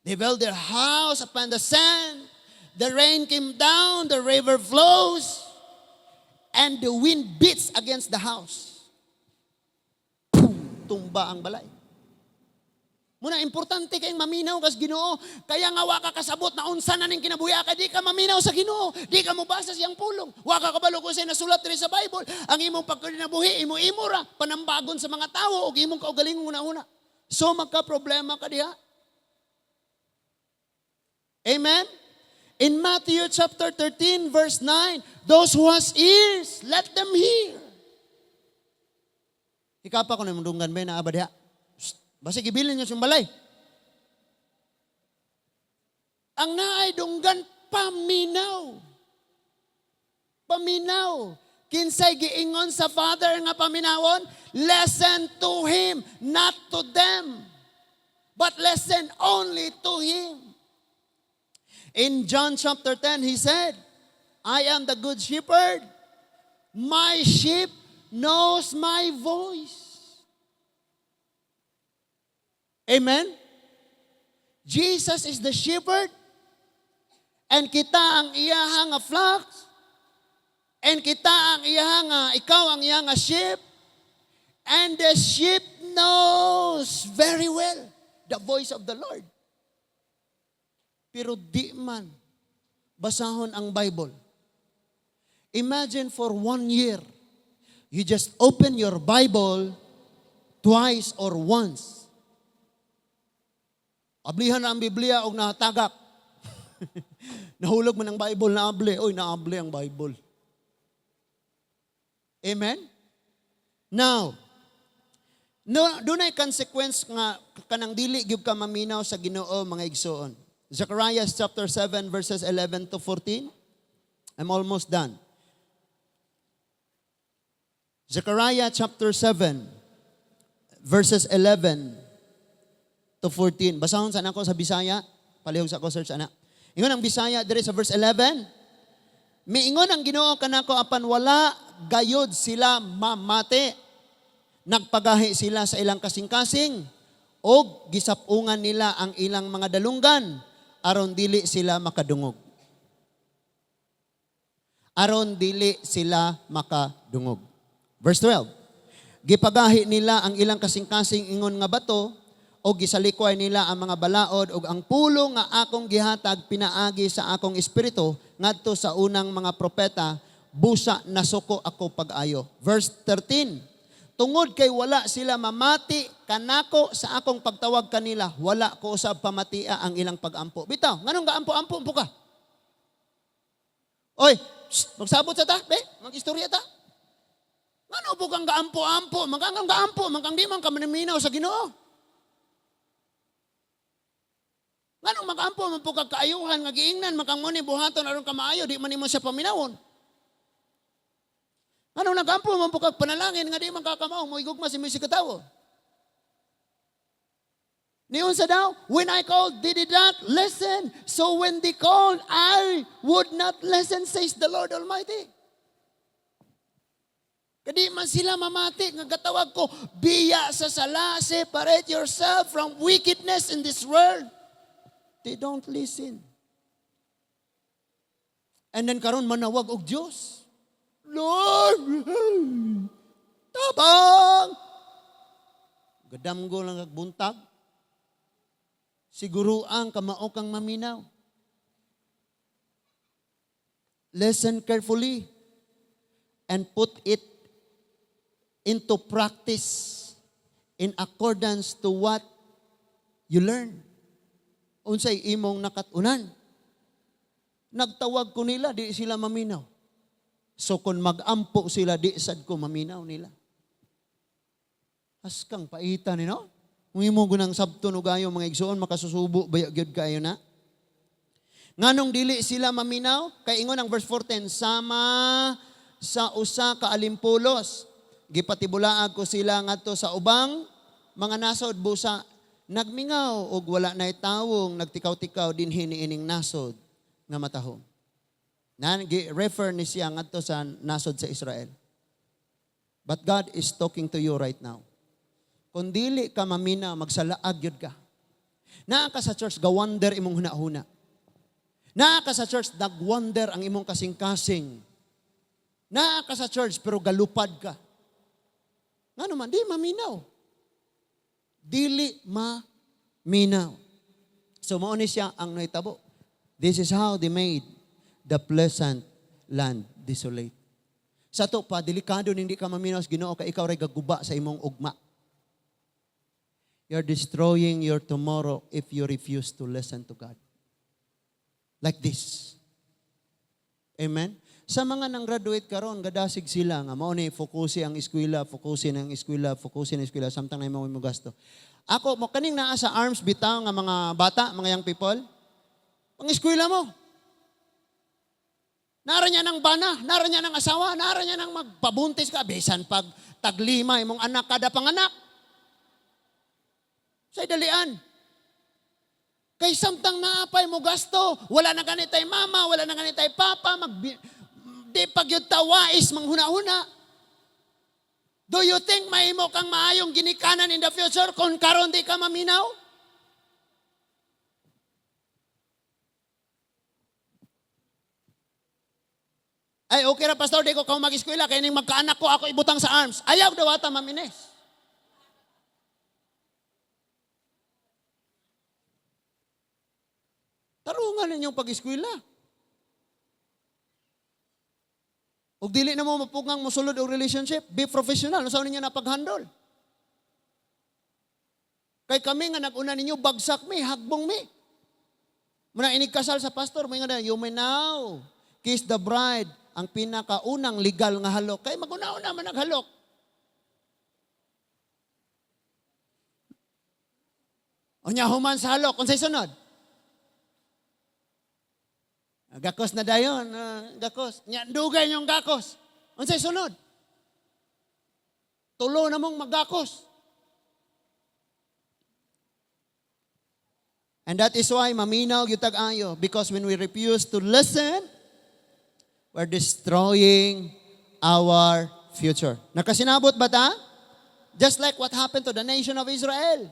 They build their house upon the sand, the rain came down, the river flows, and the wind beats against the house. Tumba ang balay. Muna, importante kayong maminaw kas Ginoo. Kaya nga waka kasabot na unsa na ning kinabuya ka, di ka maminaw sa Ginoo. Di ka mubasa siyang pulong. Waka kabalo ko sa nasulat rin sa Bible. Ang imong pagkinabuhi, imo ra, panambagon sa mga tao, o imong kaugalingong una-una. So magka-problema ka diha. Amen? In Matthew chapter 13 verse 9, those who has ears, let them hear. Ikapa ko na mundungan ba na abadya? Basta gibilin niyo sa balay. Ang naay dunggan, paminaw. Paminaw. Kinsay giingon sa Father nga paminawon, listen to Him, not to them. But listen only to Him. In John chapter 10, He said, I am the good shepherd. My sheep knows my voice. Amen? Jesus is the shepherd, and kita ang iyahang flocks, and kita ang iyahang, ikaw ang iyahang sheep, and the sheep knows very well the voice of the Lord. Pero di man basahon ang Bible. Imagine for 1 year, you just open your Bible twice or once. Ablihan na ang Biblia o natagak. Nahulog man ang Bible, naabli. Oy, naabli ang Bible. Amen? Now, doon ay consequence nga kanang dili gyud ka maminaw sa Ginoo mga igsoon. Zechariah chapter 7 verses 11 to 14. I'm almost done. Zechariah chapter 7 verses 11 to 14. Basahon sana ko sa Bisaya. Palihog sa ko search ana. Ingon ang Bisaya dire sa verse 11. Miingon ang Ginoo kanako apan wala gayod sila mamate. Nagpagahi sila sa ilang kasing-kasing og gisapungan nila ang ilang mga dalunggan aron dili sila makadungog. aron dili sila makadungog. Verse 12. Gipagahi nila ang ilang kasing-kasing ingon nga bato o gisalikoy nila ang mga balaod o ang pulo nga akong gihatag pinaagi sa akong espiritu ngadto sa unang mga propeta, busa nasuko ako pag-ayo. Verse 13. Tungod kay wala sila mamati kanako sa akong pagtawag kanila, wala ko usab pamatia ang ilang pag-ampo. Bitaw, nganong gaampo-ampo po ka? Oy, magsabot sa ta, be, mag-istorya ta. Ngano po kang gaampo-ampo, magkang gaampo, magkang di man ka maniminaw sa Ginoo. Nganong mag-ampo, man po kag kaayuhan, nga giingnan, magkang mo ni buhaton aron ka maayo, di man nimo siya paminawon. Ano nagampo man po kag panalangin nga di man kakamaw mo igugma si Mr. Katawo. Niyon sa daw, when I called, they did not listen. So when they called, I would not listen, says the Lord Almighty. Kadi man sila mamati nga gatawag ko, biya sa sala, separate yourself from wickedness in this world. They don't listen. And then karon manawag og Dios. Lord, tabang! Gadamgo lang agbuntag. Siguro ang kamao kang maminaw. Listen carefully and put it into practice in accordance to what you learn. Unsay imong nakatunan. Nagtawag ko nila, di sila maminaw. So kung mag-ampo sila, di sad ko maminaw nila. Askang paita ni no? Kung imo gunang sabto no gayo mga igsoon, makasusubo, bayag kayo na. Nganong dili sila maminaw? Kay ingon ang verse 14, sama sa usa ka alimpulos. Gipatibulaag ko sila ngadto sa ubang mga nasod busa. Nagmingaw og wala na'y tawong nagtikaw-tikaw dinhi niining nasod nga matahom. Refer ni siya ngadto sa nasod sa Israel. But God is talking to you right now. Kung dili ka mamina, magsalaag yun ka. Naa ka sa church, ga-wonder imong huna-huna. Naa ka sa church, nag-wonder ang imong kasing-kasing. Naa ka sa church, pero galupad ka. Nga naman, di maminaw. Dili maminaw. So, mauni siya ang naitabo. This is how they made the pleasant land desolate. Sa to pa, delikado hindi ka maminaw sa Ginoo kay ikaw ray gaguba sa imong ugma. You're destroying your tomorrow if you refuse to listen to God. Like this. Amen? Sa mga nang graduate karon, gadasig sila nga mao ni fokusin ang eskwela, fokusin ang eskwela, samtang na mo gasto. Ako mo kaning naa sa arms bitaw nga mga bata, mga young people. Ang eskwela mo. Nara niya ng bana, nara niya ng asawa, nara niya ng magpabuntis ka, bisan pag taglima imong anak kada panganak. Say dalian. Kay samtang naapay mo gasto, wala na ganitay mama, wala na ganitay papa, di pagyud tawais manghuna-huna. Do you think mahimo kang maayong ginikanan in the future kung karon di ka maminaw? Ay, okay ra pastor, di ko kao mag-eskwela, kaya ning magkaanak ko ako ibutang sa arms. Ayaw daw ata mamines. Tarungan ninyong pag-eskwela. Ug dili na mo mapugang mosulod og relationship, be professional, usaw ninyo na pag-handle. Kay kami nga nag-una ninyo, bagsak mi, hagbong mi. Muna inig kasal sa pastor, may nga na, you may now kiss the bride, ang pinakaunang legal nga halok. Kay mag-una-una man naghalok. O niya human sa halok, kung sa'y sunod. Gakos na dayon, gakos. Dugay niyong gakos. Unsay sunod? Tulo na mong maggakos. And that is why maminaw gyud tag-ayo, because when we refuse to listen, we're destroying our future. Nakasinabot ba ta? Just like what happened to the nation of Israel.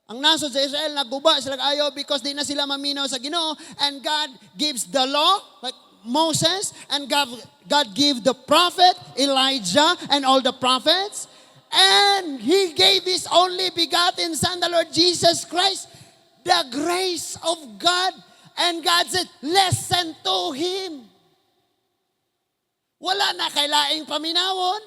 Ang nasod sa Israel, nagguba sila ayaw because di na sila maminaw sa Ginoo, and God gives the law. Like, Moses, and God gave the prophet Elijah and all the prophets, and He gave His only begotten Son, the Lord Jesus Christ, the grace of God, and God said, listen to Him. Wala na kay laing paminawon,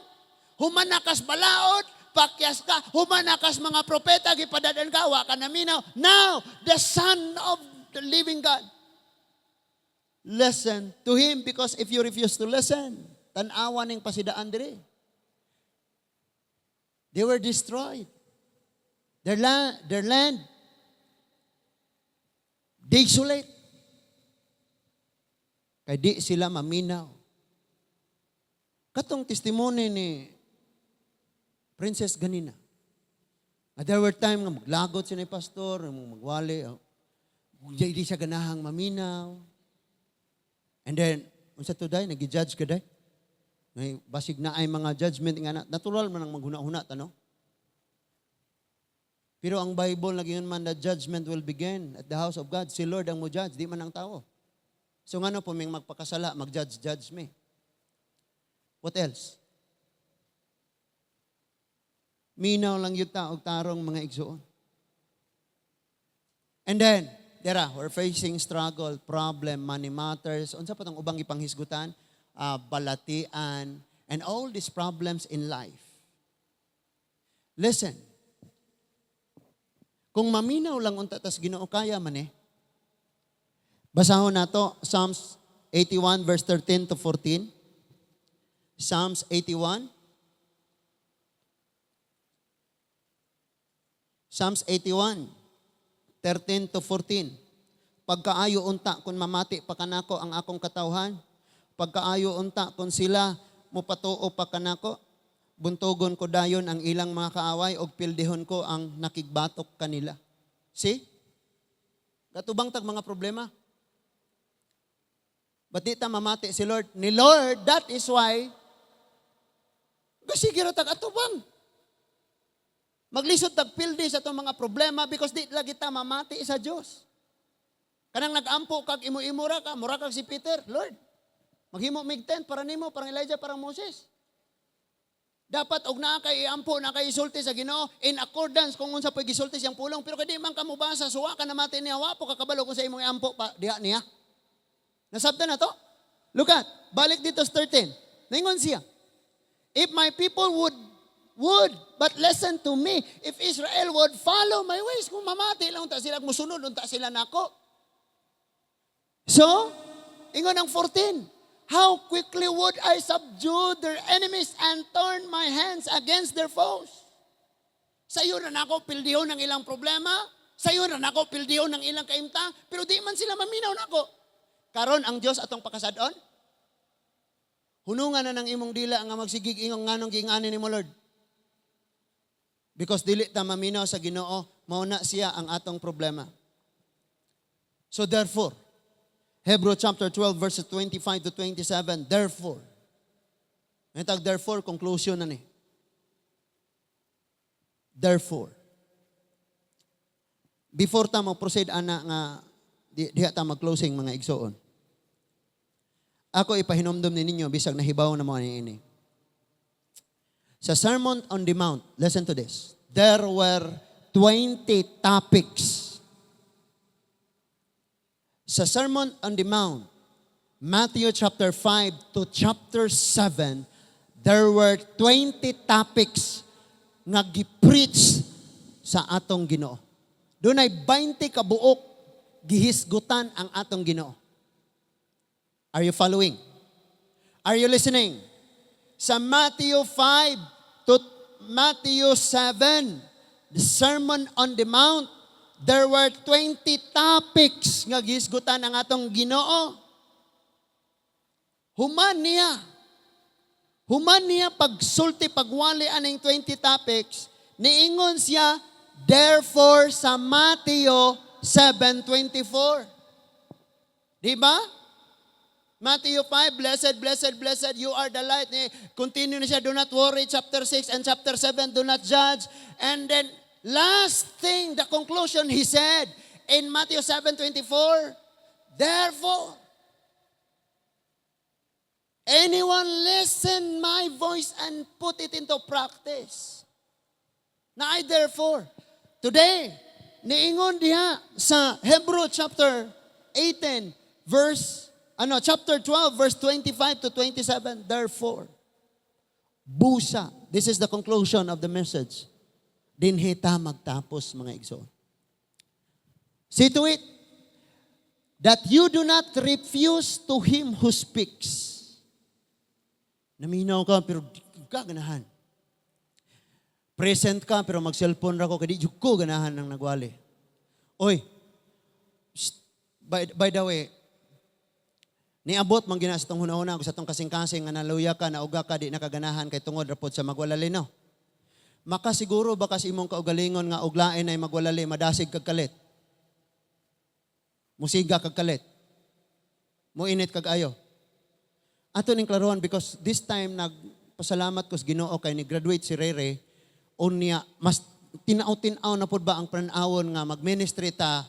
humanakas balaod, pakyas ka, humanakas mga propeta, gipadadan ka, wa ka naminaw. Now, the Son of the living God, listen to Him, because if you refuse to listen, tanawa ning pasidaan diri. They were destroyed. Their land, desolate. Kaya di sila maminaw. Katong testimony ni Princess ganina. There were time nga maglagot siya ni pastor, magwali. Di siya ganahang maminaw. And then, unsa to day, nag-judge ka day? May basig na ay mga judgment nga natural man ang maghuna-huna tano. Pero ang Bible naging man na judgment will begin at the house of God. Si Lord ang mo judge, di man ang tao. So ngano po may magpakasala, mag-judge me. What else? Minaw lang yung taog tarong mga igsoon. And then, we're facing struggle, problem, money matters. Unsa pa tong ubang ipanghisgutan? Balatian, and all these problems in life. Listen, kung maminaw lang unta tas Ginoo kaya man basahon nato Psalms 81 verse 13 to 14. Psalms 81. Psalms 81, 13 to 14. Pagkaayo unta kung mamati pa kanako ang akong katawhan, pagkaayo unta kung sila mupatuo pa kanako, buntogon ko dayon ang ilang mga kaaway og pildihon ko ang nakigbatok kanila. See? Katubang tag mga problema. Ba't di ta mamati si Lord? Ni Lord, that is why sige ra tag atubang. Maglisod tag pildi sa itong mga problema because di lagi ta mamati sa Diyos. Kanang nag-ampo kag imo-imo ra ka, mura kag si Peter, Lord, maghimo mig tent para nimo, parang Elijah, parang Moses. Dapat og naa kay iampo, na kay isulti sa Ginoo in accordance kung unsa pay gisulti siyang pulong, pero kadi man ka mubasa suwa ka namati niya, wa po kakabalo kung sa imong iampo pa diha niya. Nasabtan na to? Look at, balik dito sa 13. Ningon siya, if my people would but listen to me, if Israel would follow my ways, kung mamati lang unta sila, musunod unta sila nako. So, ingon ang 14, how quickly would I subdue their enemies and turn my hands against their foes? Sayo na nako pildihon ng ilang problema, sayo na nako pildihon ng ilang kaimtang, pero di man sila maminaw nako. Karon ang Dios atong pakasadon, hunungan na ng imong dila nga magsigig ingong nganong gingani nimo Lord. Because dili ta maminaw sa Ginoo, mao na siya ang atong problema. So therefore, Hebrews chapter 12 verses 25 to 27, therefore. Therefore, conclusion na ni. Therefore. Before ta mag-proceed ana nga diha ta mag-closing mga igsoon. Ako ipahinomdom ni ninyo bisag nahibaw na mo ini. Sa Sermon on the Mount, listen to this. There were 20 topics. Sa Sermon on the Mount, Matthew chapter 5 to chapter 7, there were 20 topics nga gi-preach sa atong Ginoo. Doon ay 20 kabuok gihisgutan ang atong Ginoo. Are you following? Are you listening? Sa Matthew 5 to Matthew 7, the Sermon on the Mount, there were 20 topics nga gihisgutan ang atong Ginoo. Human niya pagsulti, pagwali aning 20 topics, niingon siya, therefore sa Matthew 7:24. Diba? Matthew 5, blessed, blessed, blessed, you are the light. Continue na siya, do not worry, chapter 6 and chapter 7, do not judge. And then, last thing, the conclusion, he said, in Matthew 7:24, therefore, Anyone listen my voice and put it into practice. Na I therefore, today, niingon diha sa Hebrew chapter 18, chapter 12, verse 25 to 27, therefore, busa, this is the conclusion of the message, dinhi ta magtapos mga igsoon. See to it, that you do not refuse to him who speaks. Naminaw ka, pero di ka ganahan. Present ka, pero mag-cellphone ra ko, kadi di ko ganahan ng nagwali. Oy, by the way, niabot man gina sa itong hunahuna, kung sa itong kasing-kasing, nga naluya ka, nauga ka, di nakaganahan, kay tungod rapod sa magwalali, no? Maka siguro baka sa imong kaugalingon nga uglain ay magwalali, madasig kag kalit. Musiga kag kalit. Muinit kag ayo. Ato ning klaruhan because this time nagpasalamat ko sa Ginoo kay ni graduate si Rere unya mas tinaw-tinaw na pud ba ang planawon nga mag-ministry ta,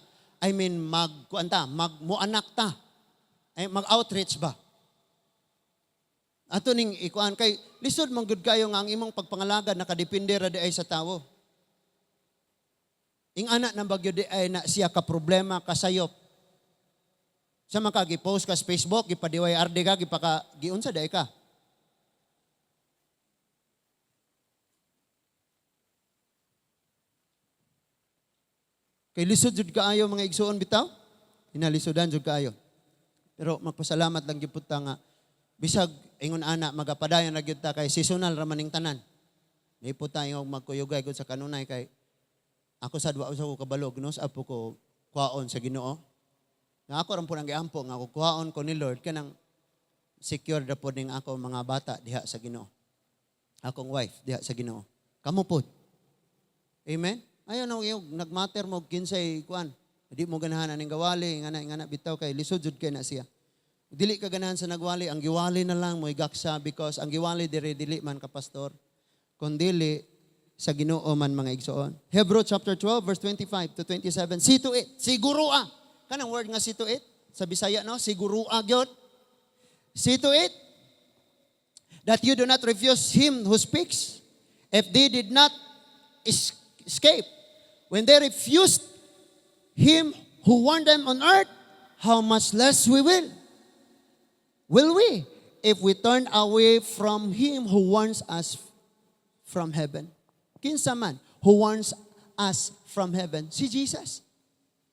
muanak ta. Ay mag-outreach ba? Ato ning ikuan kay lisod man gud kayo nga ang imong pagpangalagad nakadepende ra di ay sa tawo. Ing anak ng bagyo di ay na siya ka problema kasayop. Sa mga gi-post ka sa Facebook, gipadiway arde ka, giunsa day ka. Kay lisod jud kaayo mga igsuon bitaw. Hinalisodan jud kaayo. Pero magpasalamat lang gyud ta nga bisag ingon ana magapadayon ra gyud ta kay seasonal ra maning tanan. Nipo tayo magkuyugay gud sa kanunay kay ako sad wa sa ko kabalo gnos apo ko kwaon sa Ginoo. Nga ako rin po nang giampo nga kukuhaon ko ni Lord kanang secure na po ning ako mga bata diha sa Ginoo. Akong wife diha sa Ginoo. Kamo po. Amen? Ayaw na yung nagmatter mo kinsay kuan. Di mo ganahan aning gawali ngana bitaw kay lisod jud kay na siya. Dili ka ganahan sa nagwali, ang giwali na lang mo igaksa because ang giwali dili man ka pastor. Kundili sa Ginoo man mga igsoon. Hebrew chapter 12 verse 25 to 27. See to it. Siguro kanang word nga see to it sa Bisaya no, siguro gyud. See to it that you do not refuse him who speaks. If they did not escape when they refused him who warned them on earth, how much less we will? Will we if we turn away from him who warns us from heaven? Kinsa man who warns us from heaven? Si Jesus.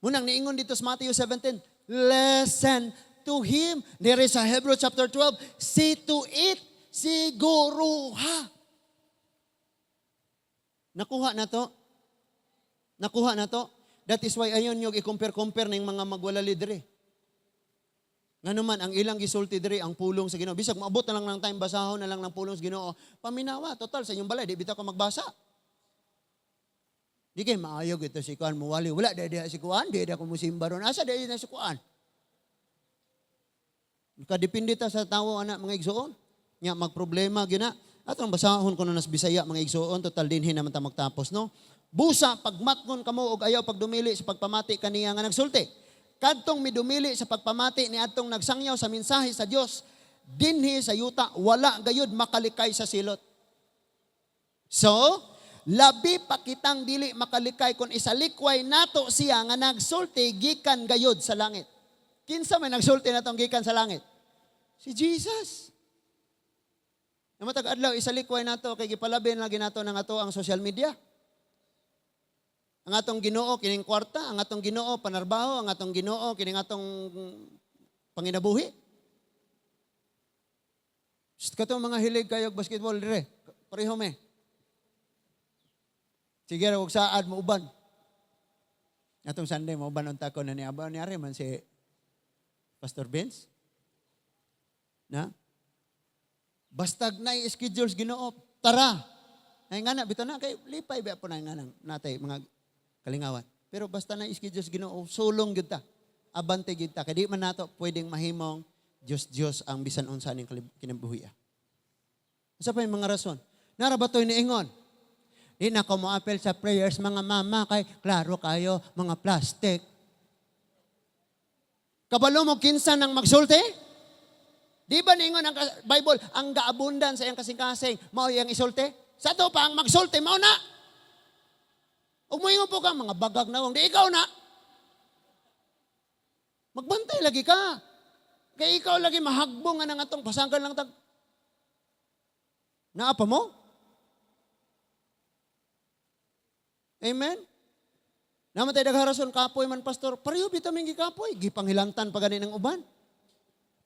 Munang niingon dito sa Matthew 17, listen to him. There is a Hebrew chapter 12, see to it, siguro ha. Nakuha na to? Nakuha na to? That is why ayon yung i-compare ng mga magwalali dire. Nga naman, ang ilang gisulti dire, ang pulong sa Ginoo. Bisag maabot na lang ng time, basahon na lang ng pulong sa Ginoo. Paminawa, total, sa inyong balay, di bitaw ka magbasa. Di kayo maayog ito si Kuan muwali. Wala, di si Kuan, di ako musimba ron. Asa, di na si Kuan. Kadepende ta sa tawo, anak, mga igsoon. Nga, magproblema, gina. At ang basahon ko na nas Bisaya, mga igsoon, total dinhin naman ta magtapos, no? Busa, pagmatngon kamo, og ayaw pagdumili sa pagpamati kaniya nga nagsulti. Kadtong midumili sa pagpamati ni atong nagsangyaw sa mensahe sa Dios, dinhi sa yuta, wala gayud makalikay sa silot. So, labi pa kitang dili makalikay kung isalikway nato siya nga nagsulti gikan gayud sa langit. Kinsa may nagsulti natong gikan sa langit? Si Jesus. Namatag adlaw isalikway nato kay gipalabi na ginato ng ato ang social media. Ang atong Ginoo kining kwarta, ang atong Ginoo panarbaho, ang atong Ginoo kining atong panginabuhi. Katong mga hilig kayog basketball dire, pareho me. Sige ra og saad mo uban. Atong Sunday mo uban unta ko na ni aba ni ari man si Pastor Vince. Na? Bastag na schedules Ginoo, tara. Ay nga na bitaw na kay lipay ba po na nga natay mga kalingawan. Pero basta na schedules Ginoo, sulong gyud ta. Abante gyud ta kay di man nato pwedeng mahimong Dios ang bisan unsa ning kinabuhi. Sa pa yung mga rason? Nara ba to'y niingon? Di na ko mo-apel sa prayers, mga mama, kay klaro kayo, mga plastic. Kabalo mo kinsa nang magsulti? Di ba ningon ang Bible, ang gaabundan sa iyang kasing-kasing, mao iyang isulti? Sa to pa ang magsulti, mao na. Ug moingon po ka, mga bagag na, di ikaw na. Magbantay lagi ka. Kaya ikaw lagi mahagbong nga nang atong pasangkan lang tag. Naapa mo? Amen? Naman tayo nagharason, kapoy man pastor, pareho bitaming gikapoy, gipanghilantan pa gani ng uban.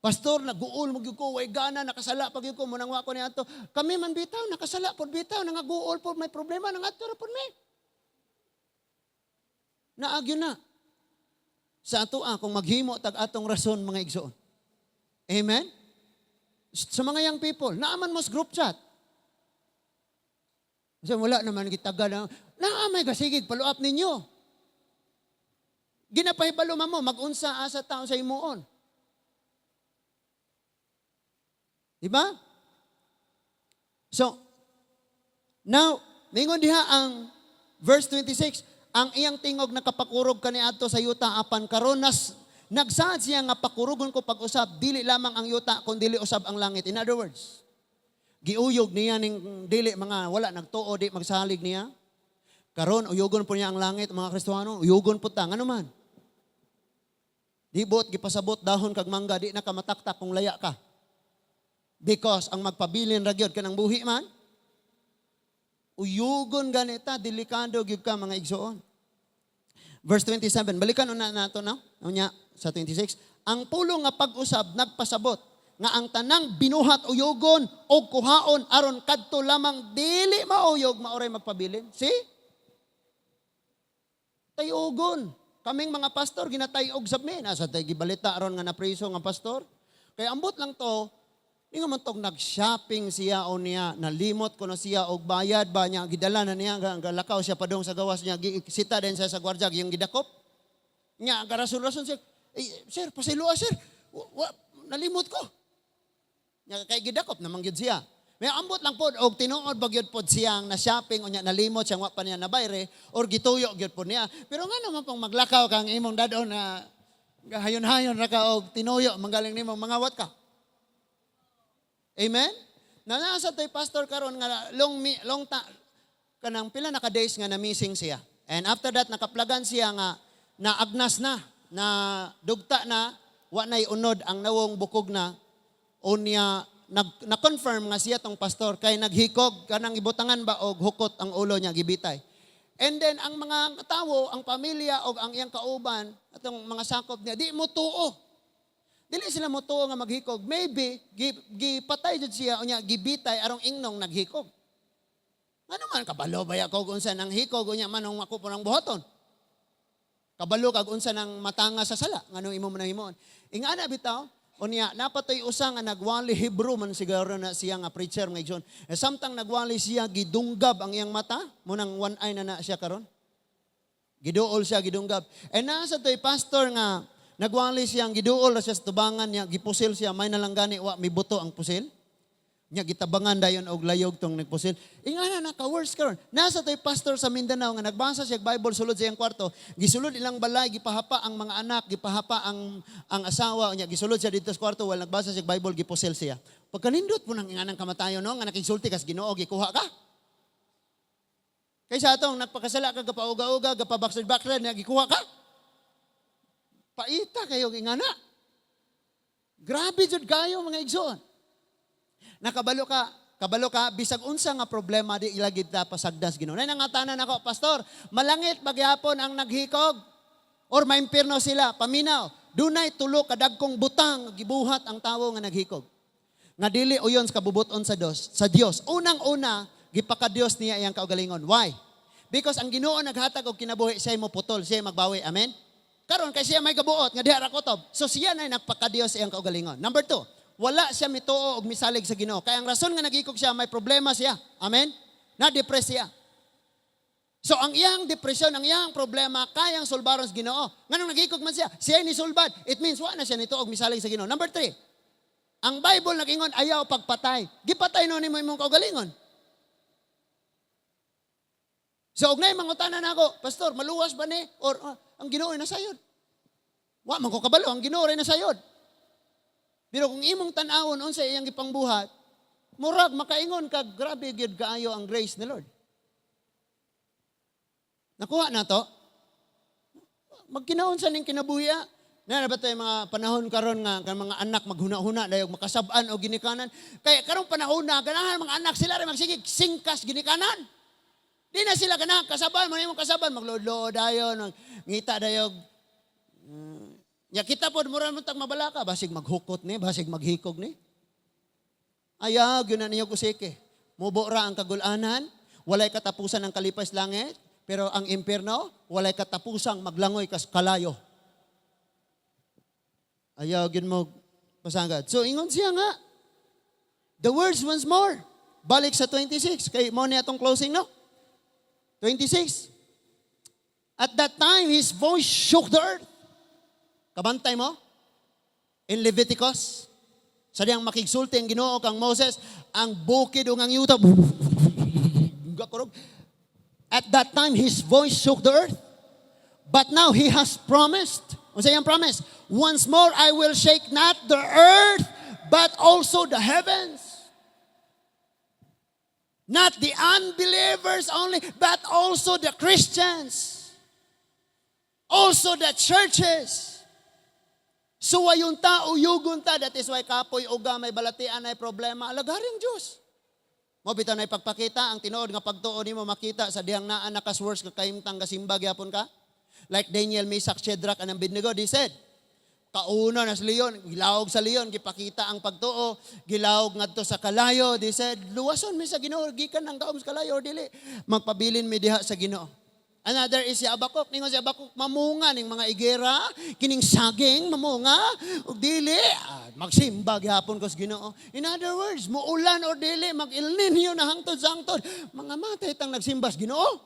Pastor, nag-uol mo gyud ko, way gana, nakasala pag ko, munang wako ni ato. Kami man bitaw, nakasala pod bitaw, nangaguol pod, may problema, nangato ra pod may. Naagyo na. Sa ato kung maghimo tag atong rason mga igsoon. Amen? Sa mga young people, naaman mo sa group chat. Kasi wala naman gitaga na, naamay kasigig, follow up ninyo. Ginapahibalo mo, mag-unsa asa tao sa imuon. Diba? So, now, mingon diha ang verse 26, ang iyang tingog nakapakurog kaniadto sa yuta apan karon nagsaad siya nga pakurugon ko pag-usab, dili lamang ang yuta kun dili usab ang langit. In other words, giuyog niya ning dili mga wala nagtuo di magsalig niya. Karon uyogon po niya ang langit mga Kristiyano, uyogon po ta ngano man. Di bot gipasabot dahon kag mangga di na ka mataktak kung laya ka. Because ang magpabilin ra gyud kanang buhi man. Uyugon ganita, delikado gyud ka mga igsoon. Verse 27, balikan una nato na. Unya sa 26, ang pulong nga pag-usab nagpasabot nga ang tanang binuhat uyugon o kuhaon aron kadto lamang dili mauyog maoray magpabilin. See? Tayugon. Kaming mga pastor ginatayog sabmi nasa tay gibalita aron nga napriso nga pastor. Kaya ambot lang to. Ingon man tong nag-shopping siya o niya, nalimot ko na siya og bayad ba niya, gidala na niya, galakaw siya padong sa gawas niya, sita din siya sa gwardiya, yung gidakop. Niya, garasun-rasun siya, sir, pasilua sir, nalimot ko. Niya, kay gidakop, namangyod siya. May ambot lang po, og tinuod bagyod po siyang na-shopping, o niya, nalimot siyang wap pa niya nabayre, or gituyo gyud po niya. Pero nga naman pong maglakaw kang imong dadon na hayon-hayon ra ka og tinuyo, manggaling nimo mga wat ka. Amen? Nasa to'y pastor karon nga kanang pila na ka days nga na missing siya. And after that nakaplagan siya nga naagnas na dugta na wa nay unod ang nawong bukog na unya na-confirm nga siya tong pastor kay naghikog kanang ibutangan ba og hukot ang ulo niya gibitay. And then ang mga tawo, ang pamilya og ang iyang kauban atong mga sakop niya di mo tuo. Dili sila mo tuo nga maghikog. Maybe, gipatay jud siya, o niya, gibitay, arong ingnong naghikog. Ano man, kabalo ba ya kog unsa nang hikog, o niya, manong ako po ng buhaton. Kabalo kag unsa nang matanga sa sala, nganong imo man himon. Ingana bitaw, o niya, napatoy usa nga nagwali Hebrew man siguro na siya nga preacher nga igsoon. Samtang nagwali siya, gidunggab ang iyang mata, munang one eye na siya karon. Giduol siya, gidunggab. Nasa to'y pastor nga, nagwali siyang giduol siya sa tubangan niya, gipusil siya, may nalanggani, may buto ang pusil. Niya, gitabangan dayon og layog tong nagpusil. Ingana naka-worse karon. Nasa to'y pastor sa Mindanao nga nagbasa siya Bible sulod sa iyang kwarto, gisulod ilang balay, gipahapa ang mga anak, gipahapa ang asawa niya, gisulod siya dito sa kwarto, while nagbasa siya Bible, gipusil siya. Pagkanindot po nang inganang kamatayon, no? Nga nakigsulti kas Ginoo, gikuha ka. Kaysa atong nagpakasala ka, gapauga-uga, gapabaksad-baksad, gikuha ka. Paita kayo ingana. Grabe jud kayo mga igsoon. Nakabalo ka bisag unsa nga problema di ilagid ta pasagdas Ginoo. Nay nangatanan ako, pastor, malangit bagyapon ang naghikog or maimpirno sila, paminaw. Dunay tulo ka dagkong butang gibuhat ang tawo nga naghikog. Nga dili uyon sa kabubuton sa Dios. Unang-una gipaka-Dios niya iyang kaugalingon. Why? Because ang Ginoo naghatag og kinabuhi siya mo putol, siya magbawi. Amen. Karon kay siya may kabuot nga diha ra kotob. So siya nay nagpaka-Dios iyang kaugalingon. Number 2, wala siya mituo og misalig sa Ginoo. Kaya ang rason nga nagikog siya may problema siya. Amen. Na-depress siya. So ang iyang depresyon, ang iyang problema kayang sulbaron sa Ginoo. Nganong nagikog man siya, siya ni sulbad. It means wa na siya nituo og misalig sa Ginoo. Number 3, ang Bible nagingon ayaw pagpatay. Gipatay no nimo imong kaugalingon. So, og nay mangutanan nako, pastor, maluwas ba ni? Or ang Ginoo ay nasayod? Wa man ko kabalo, ang Ginoo ay nasayod. Pero kung imong tan-awon unsa iyang gipangbuhat, murag makaingon ka, grabe gyud kaayo ang grace ni Lord. Nakuha na to? Magkinaon sa ning kinabuya. Na ba tayo mga panahon karon nga mga anak maghuna-huna dayog makasab-an o ginikanan. Kaya karong panahon na ganahan mga anak sila rin magsigig singkas ginikanan. Di na sila ganahan kasaban, man imong kasaban maglolo dayon, ngita dayog. Ya kita pod mura man tag mabalaka basig maghukot ni, basig maghikog ni. Ayaw gyud na niyo kusike. Mubo ra ang kagul-anan, walay katapusan ang kalipas langit, pero ang impierno walay katapusang maglangoy kas kalayo. Ayaw gyud mo pasangad. So ingon siya nga. The words once more. Balik sa 26 kay mo ni atong closing no. 26. At that time his voice shook the earth. Kabantay mo? In Leviticus, sa diyang makigsulti ang Ginoo kang Moses, ang bukid o ang yuta, at that time, his voice shook the earth. But now, he has promised, ano sa iyang promise? Once more, I will shake not the earth, but also the heavens. Not the unbelievers only, but also the Christians. Also the churches. Suwayon ta, uyugon ta, that is why kapoy o gamay balatian ay problema, alagaring Diyos. Mo bitaw na ipagpakita, ang tinuod nga pagtuo nimo makita sa dihang naa nakaswords nga kaimtang kasimba gyapon ka. Like Daniel, Meshach, Shadrach, and Abednego, they said, kauna na sa leon, gilawog sa leon, gipakita ang pagtuo, gilawog ngadto sa kalayo, they said, luwason mi sa Ginoo, gikan ang kaom sa kalayo, dili, magpabilin mi diha sa Ginoo. Another is si Abakuk. Ningon si Abakuk, mamunga ning mga igera, kining saging, mamunga, o dili, magsimba gyapon ko sa Ginoo. In other words, muulan o dili, mag-ilnin yun na hangtod sa hangtod. Mga matay tang nagsimba sa Ginoo.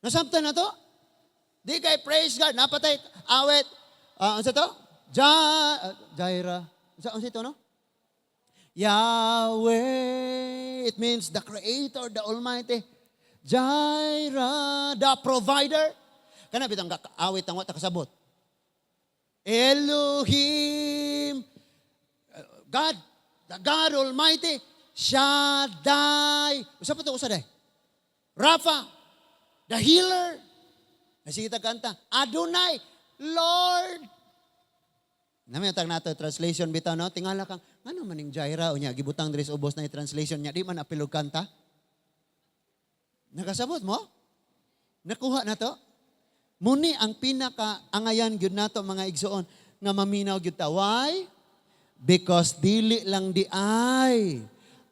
Nasabtan na to? Di kay praise God, napatay, awet, ano sa to? Jaira. Ano sa ito, no? Yahweh, it means the Creator, the Almighty. Jaira, the provider. Kana bitang awit ang wata kasabot. Elohim, God, the God Almighty, Shaddai. Usa pa to usa day. Rapha, the healer. Sige ta kanta. Adonai, Lord. Namitag nato translation bitaw no. Tingala kang ngano maning Jaira unya gibutang diri sa ubos na translation nya di man apilog kanta. Nakasabot mo? Nakuha na to? Muni ang pinaka-angayan gyud nato mga igsoon nga maminaw gyud ta. Why? Because dili lang di ay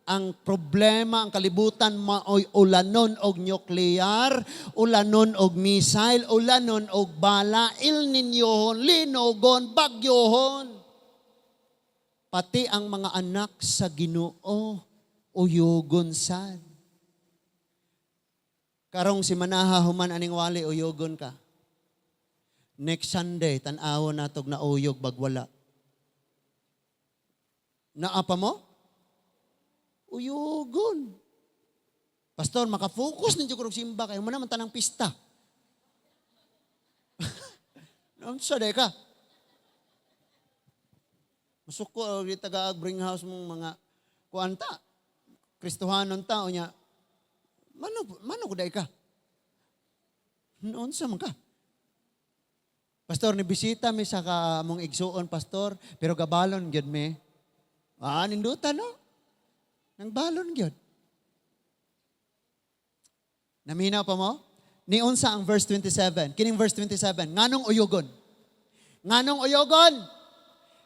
ang problema, ang kalibutan maoy ulanon og nuclear, ulanon og missile, ulanon og bala, ilninyohon, linogon, bagyohon. Pati ang mga anak sa Ginoo uyugon sad. Karong si manaha human aning wali uyogon ka. Next Sunday tan-awon natog na uyog bagwala. Naapa mo? Uyogon. Pastor, makafocus ninyo kurog simba kayo mo naman tanang pista. Unsa day ka? Masuko og taga bring house mong mga kuanta. Kristohanon ta o nya. Mano ko day ka? Noon sa man ka? Pastor, ni bisita mi sa ka mong igsuon, pastor, pero gabalon gyud mi. Ninduta no? Nang balon gyud. Naminaw pa mo? Ni unsa ang verse 27? Kining verse 27, nganong uyogon? Nganong uyogon?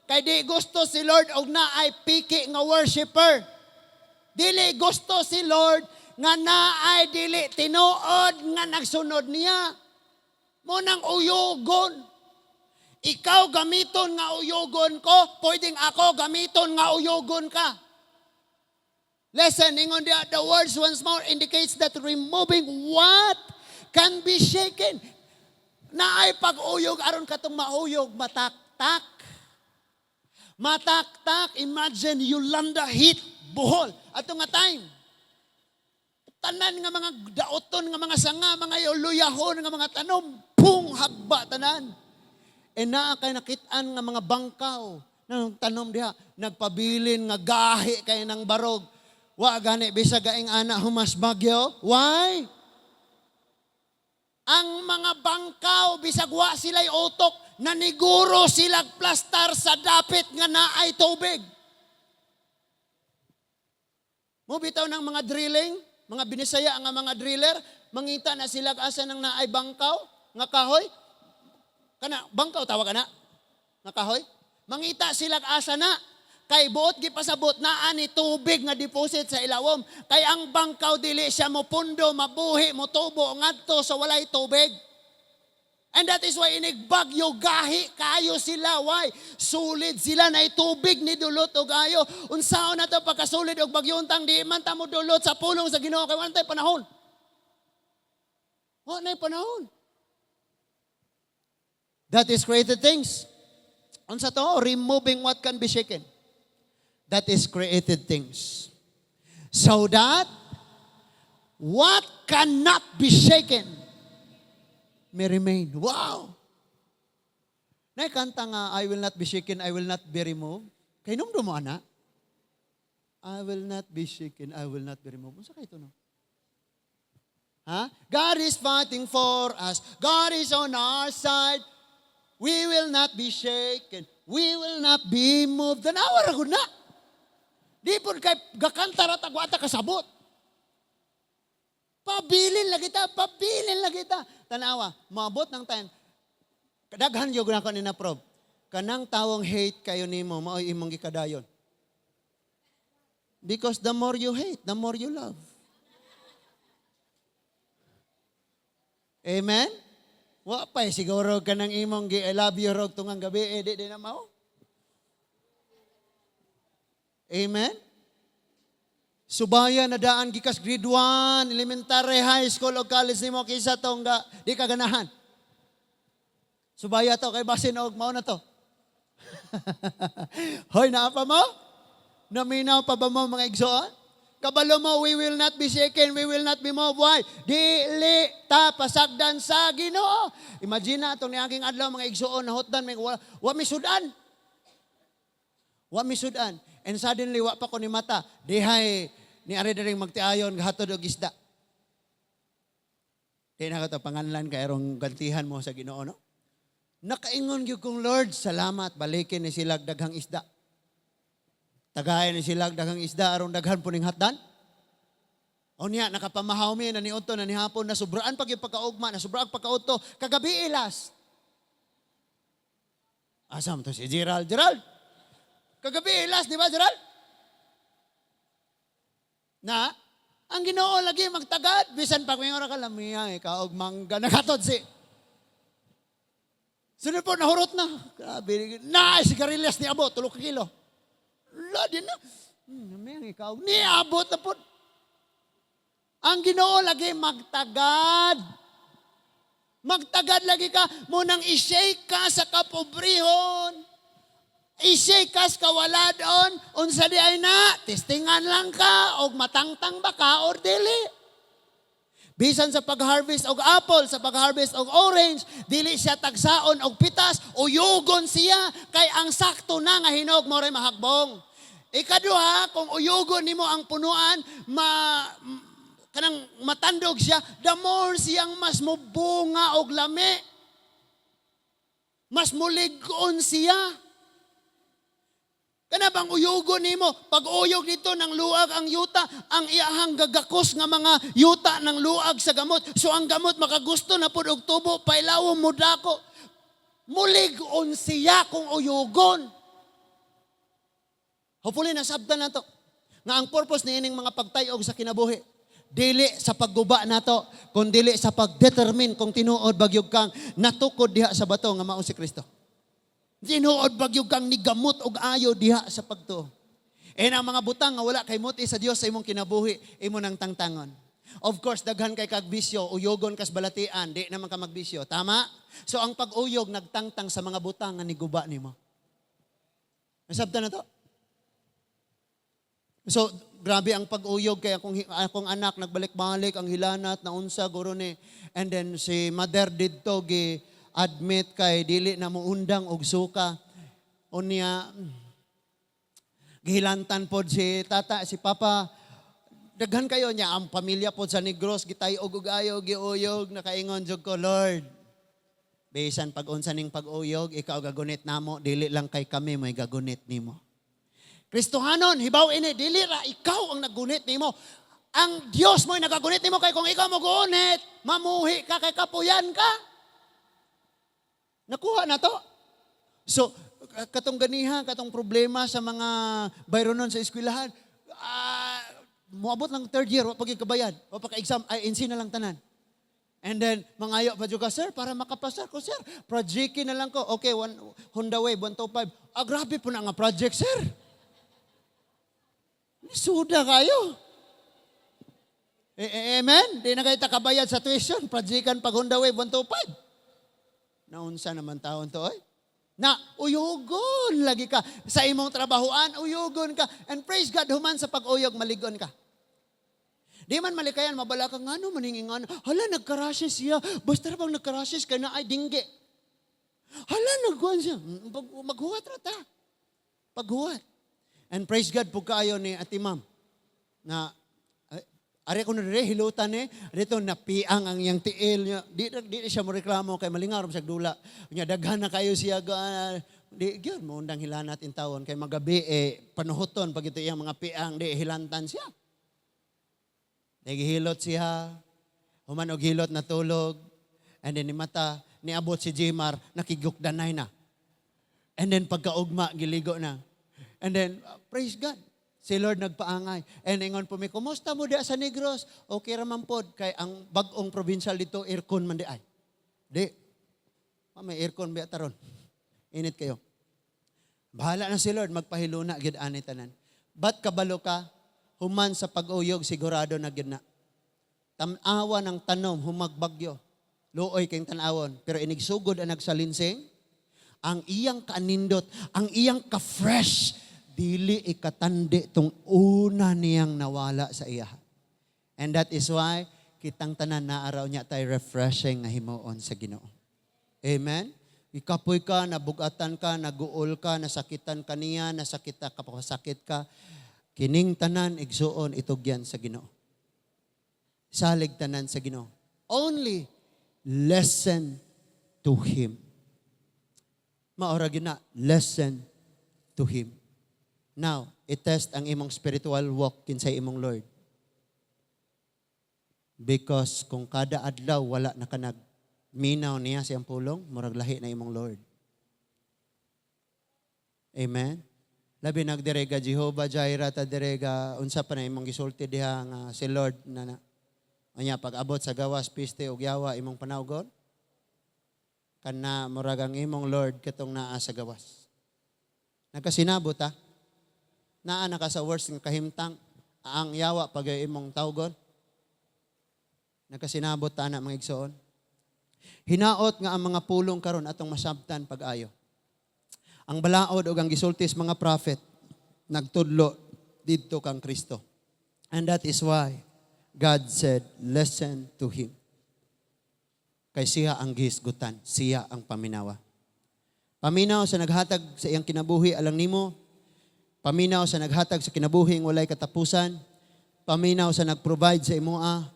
Kay di gusto si Lord og na ay piki nga worshiper. Dili gusto si Lord nga naay dili tinuod nga nagsunod niya. Munang uyogon. Ikaw gamiton nga uyogon ko, pwedeng ako gamiton nga uyogon ka. Listen, ingon dia, the words once more indicates that removing what can be shaken. Naay pag-uyog aron katong mauyog, mataktak. Mataktak, imagine Yolanda hit Bohol. Ato nga time. Tanan nga mga daoton nga mga sanga, mga luyahon nga mga tanom, pung hagba tanan. E naa kay nakitaan nga mga bangkaw. Nang tanom diha, nagpabilin nga gahi kay ng barog. Wa gani bisag gaing ana humas bagyo. Why? Ang mga bangkaw bisag wa sila'y utok, naniguro silag plastar sa dapit nga naay tubig. Mo bitaw ng mga drilling, mga binisaya nga mga driller, mangita na silag asa ng naay bangkaw nga kahoy. Kana bangkaw tawag kana nga kahoy. Mangita silag asa na kay buot gipasabot naa ni tubig nga deposit sa ilawom. Kay ang bangkaw dili siya mo pundo, mabuhi, mo tubo ngadto sa walay tubig. And that is why inigbagyo gahi kayo sila. Why? Sulid sila na itubig ni dulot og ayo. Unsaon na to pagkasulid og bagyo untang di man ta mo dulot sa pulong sa Ginoo kay wala tay panahon. Wa nay panahon. That is created things. Unsa to? Removing what can be shaken. That is created things. So that what cannot be shaken may remain. Wow! Naikanta nga, I will not be shaken, I will not be removed. Kay numdo mo, ana? I will not be shaken, I will not be removed. Unsa kay ito, no? Ha? God is fighting for us. God is on our side. We will not be shaken. We will not be moved. Tanawa ra gud na. Di po kay gakanta ra tagwata kasabot. Pabilin lagi ta, pabilin lagi ta. Tanawa, maabot ng time. Kadaghan yung na ko ni na prob. Kanang tawong hate kayo nimo, maoy imong gikadayon. Because the more you hate, the more you love. Amen? Wa pa siguro kanang imong I love you rog tungang gabi, di na mao. Amen? Subaya na daan gikas grade 1, elementary, high school o college nimo kisa tong di ka ganahan. Subaya to kay basin og mao na to. Hoy naa pa mo? Naminaw pa ba mo mga igsoon? Kabalo mo, we will not be shaken, we will not be moved. Why? Dili ta pasagdan sa Ginoo. Imagine na itong niaging adlaw mga igsoon na hotdan, wa misudan. Wa misudan. And suddenly, wa pa ko ni mata, dihay ni ari daring magtiayon gahatod og isda. Di na ka panganlan kay arong gantihan mo sa Ginoo, no? Nakaingon gyud kong Lord, salamat, balikin ni silag daghang isda. Tagayan ni silag daghang isda aron daghan puning hatdan. O niya, nakapamahaw mi na niunto na nihapon na sobraan pag yung pagkaugma, na sobraan pagkauto, kagabi ilas. Asam to si Gerald. Gerald, kagabi ilas, di ba Gerald? Na, ang Ginoo lagi magtagad, bisan pag may ora ka lamiya, kaog mangga, nakatod si. Sunod po, nahurot na. Grabe, sigarilyas ni Abo, 3 kilo. La, din na. May ikaw, niabot na po. Ang Ginoo lagi magtagad. Magtagad lagi ka, munang i-shake ka sa kapobrihon. I-shake ka sa kawaladon. Unsa di ay na, testingan lang ka, o matangtang ba ka, or dili. Bisan sa pag-harvest og apple, sa pag-harvest og orange, dili siya tagsaon og pitas, uyugon siya, kay ang sakto na nga hinog mo rin mahagbong. Ikaduha, kung uyugon nimo ang punuan, kanang matandog siya, the more siyang mas mubunga og lami. Mas mulig-on siya. Kana bang uyugon nimo, pag uyog nito ng luag ang yuta, ang iyahang gagakos nga mga yuta ng luag sa gamot. So ang gamot makagusto na pud og tubo, pailawom mo dako. Mulig-on siya kung uyugon. Hopefully nasabtan na to. Nga ang purpose ni ining mga pagtayog sa kinabuhi, dili sa pagguba nato, kundi dili sa pagdetermine kung tinuod bagyog kang natukod diha sa bato nga mao si Kristo. Tinuod bagyog kang nigamot og ayo diha sa pagtuo. Ang mga butang nga wala kay muti sa Dios sa imong kinabuhi, imo nang tangtangon. Of course, daghan kay kag bisyo, uyogon kas balatian, di naman ka magbisyo. Tama? So ang pag-uyog nagtangtang sa mga butang nga niguba nimo. Nasabtan na to? So, grabe ang pag-uyog kaya akong anak nagbalik-balik ang hilanat na unsa guro ni. And then si mother didto admit kay dili na mo undang og suka. Unya gihilantan pod si tata, si papa. Daghan kayo niya ang pamilya pod sa Negros gitay-og og ayo giuyog nakaingon jud ko, Lord. Bisan pag-unsa ning pag-uyog, ikaw gagunit namo, dili lang kay kami may gagunit nimo. Kristohanon, hibaw ini, dili ra ikaw ang nagunit nimo. Ang Dios mo'y nagagunit nimo kay kung ikaw mo gunit, mamuhi ka kay kapuyan ka. Nakuha na to. So, katong ganiha, katong problema sa mga bayronon sa eskwelahan, moabot lang third year, wapag ikabayad, wapag exam, ay NC na lang tanan. And then, mangayo pa ka, sir, para makapasar ko, sir. Project na lang ko. Okay, Honda Wave, 125. Grabe po na nga project, sir. Suda kayo. Amen? Di na kayo takabayad sa tuition. Projectan pag Honda Wave, 125. Naunsa naman taon to, oy? Na, uyugon lagi ka. Sa imong trabahoan, uyugon ka. And praise God, human sa pag-uyog, maligon ka. Di man malikayan, mabala ka nga no, maningingan. Hala, nagkarashes siya. Basta na bang nagkarashes ka na ay dingge. Hala, nagkuhan siya. Maghuwat rata. Paghuwat. And praise God po kayo ni Ate Ma'am. Na, ari ko na rin, hilutan dito napiang ang iyang tiil niya. Di siya mo reklamo kay malingarom sa dula. Nya daghan na kayo siya. Di, yun, mo undang hilan natin tawon. Kay magabi, panuhuton pag ito iyang mga piang, di hilantan siya. Nagihilot siya, human og hilot na tulog, and then ni mata, niabot si Jimar, nakigukdanay na. And then pagkaugma, giligo na. And then, praise God, si Lord nagpaangay. And ingon po mi, kumusta mo di sa Negros? Okay raman pod, kay ang bagong provincial dito, aircon man di ay. Di, may aircon biya taron. Init kayo. Bahala na si Lord, magpahiluna, gid ani tanan. Ba't kabalo ka? Human sa pag-uyog, sigurado na gid na. Tanawa ng tanom, humagbagyo. Luoy kayong tanawon. Pero inigsugod ang nagsalinsing, ang iyang kanindot, ang iyang ka-fresh, dili ikatandi tong una niyang nawala sa iya. And that is why, kitang tanan na araw niya tayo refreshing nga himuon sa Ginoo. Amen? Ikapoy ka, nabugatan ka, naguol ka, nasakitan ka niya, nasakita ka, pakasakit ka, kining tanan igsuon itugyan sa Ginoo. Salig tanan sa Ginoo. Only listen to Him. Maora gina, listen to Him. Now, itest ang imong spiritual walk kinsay imong Lord. Because kung kada adlaw wala na ka nagminaw niya siyang pulong, murag lahi na imong Lord. Amen? Labi nagdirega Jehovah Jireh ta direga unsa pa na imong gisulti diha nga si Lord na anya pag abot sa gawas piste ug yawa imong panawgon kana murag ang imong Lord katong naa sa gawas. Nagkasinabot ta. Naa na ka sa worst nga kahimtang ang yawa pag imong tawgon. Nagkasinabot ta na mga igsoon. Hinaot nga ang mga pulong karon atong masabtan pag-ayo. Ang balaod o ang gisultis mga prophet, nagtudlo dito kang Kristo. And that is why God said, listen to Him. Kay siya ang gihisgutan, siya ang paminawa. Paminaw sa naghatag sa iyang kinabuhi alang nimo, paminaw sa naghatag sa kinabuhing walay katapusan, paminaw sa nagprovide sa imoa,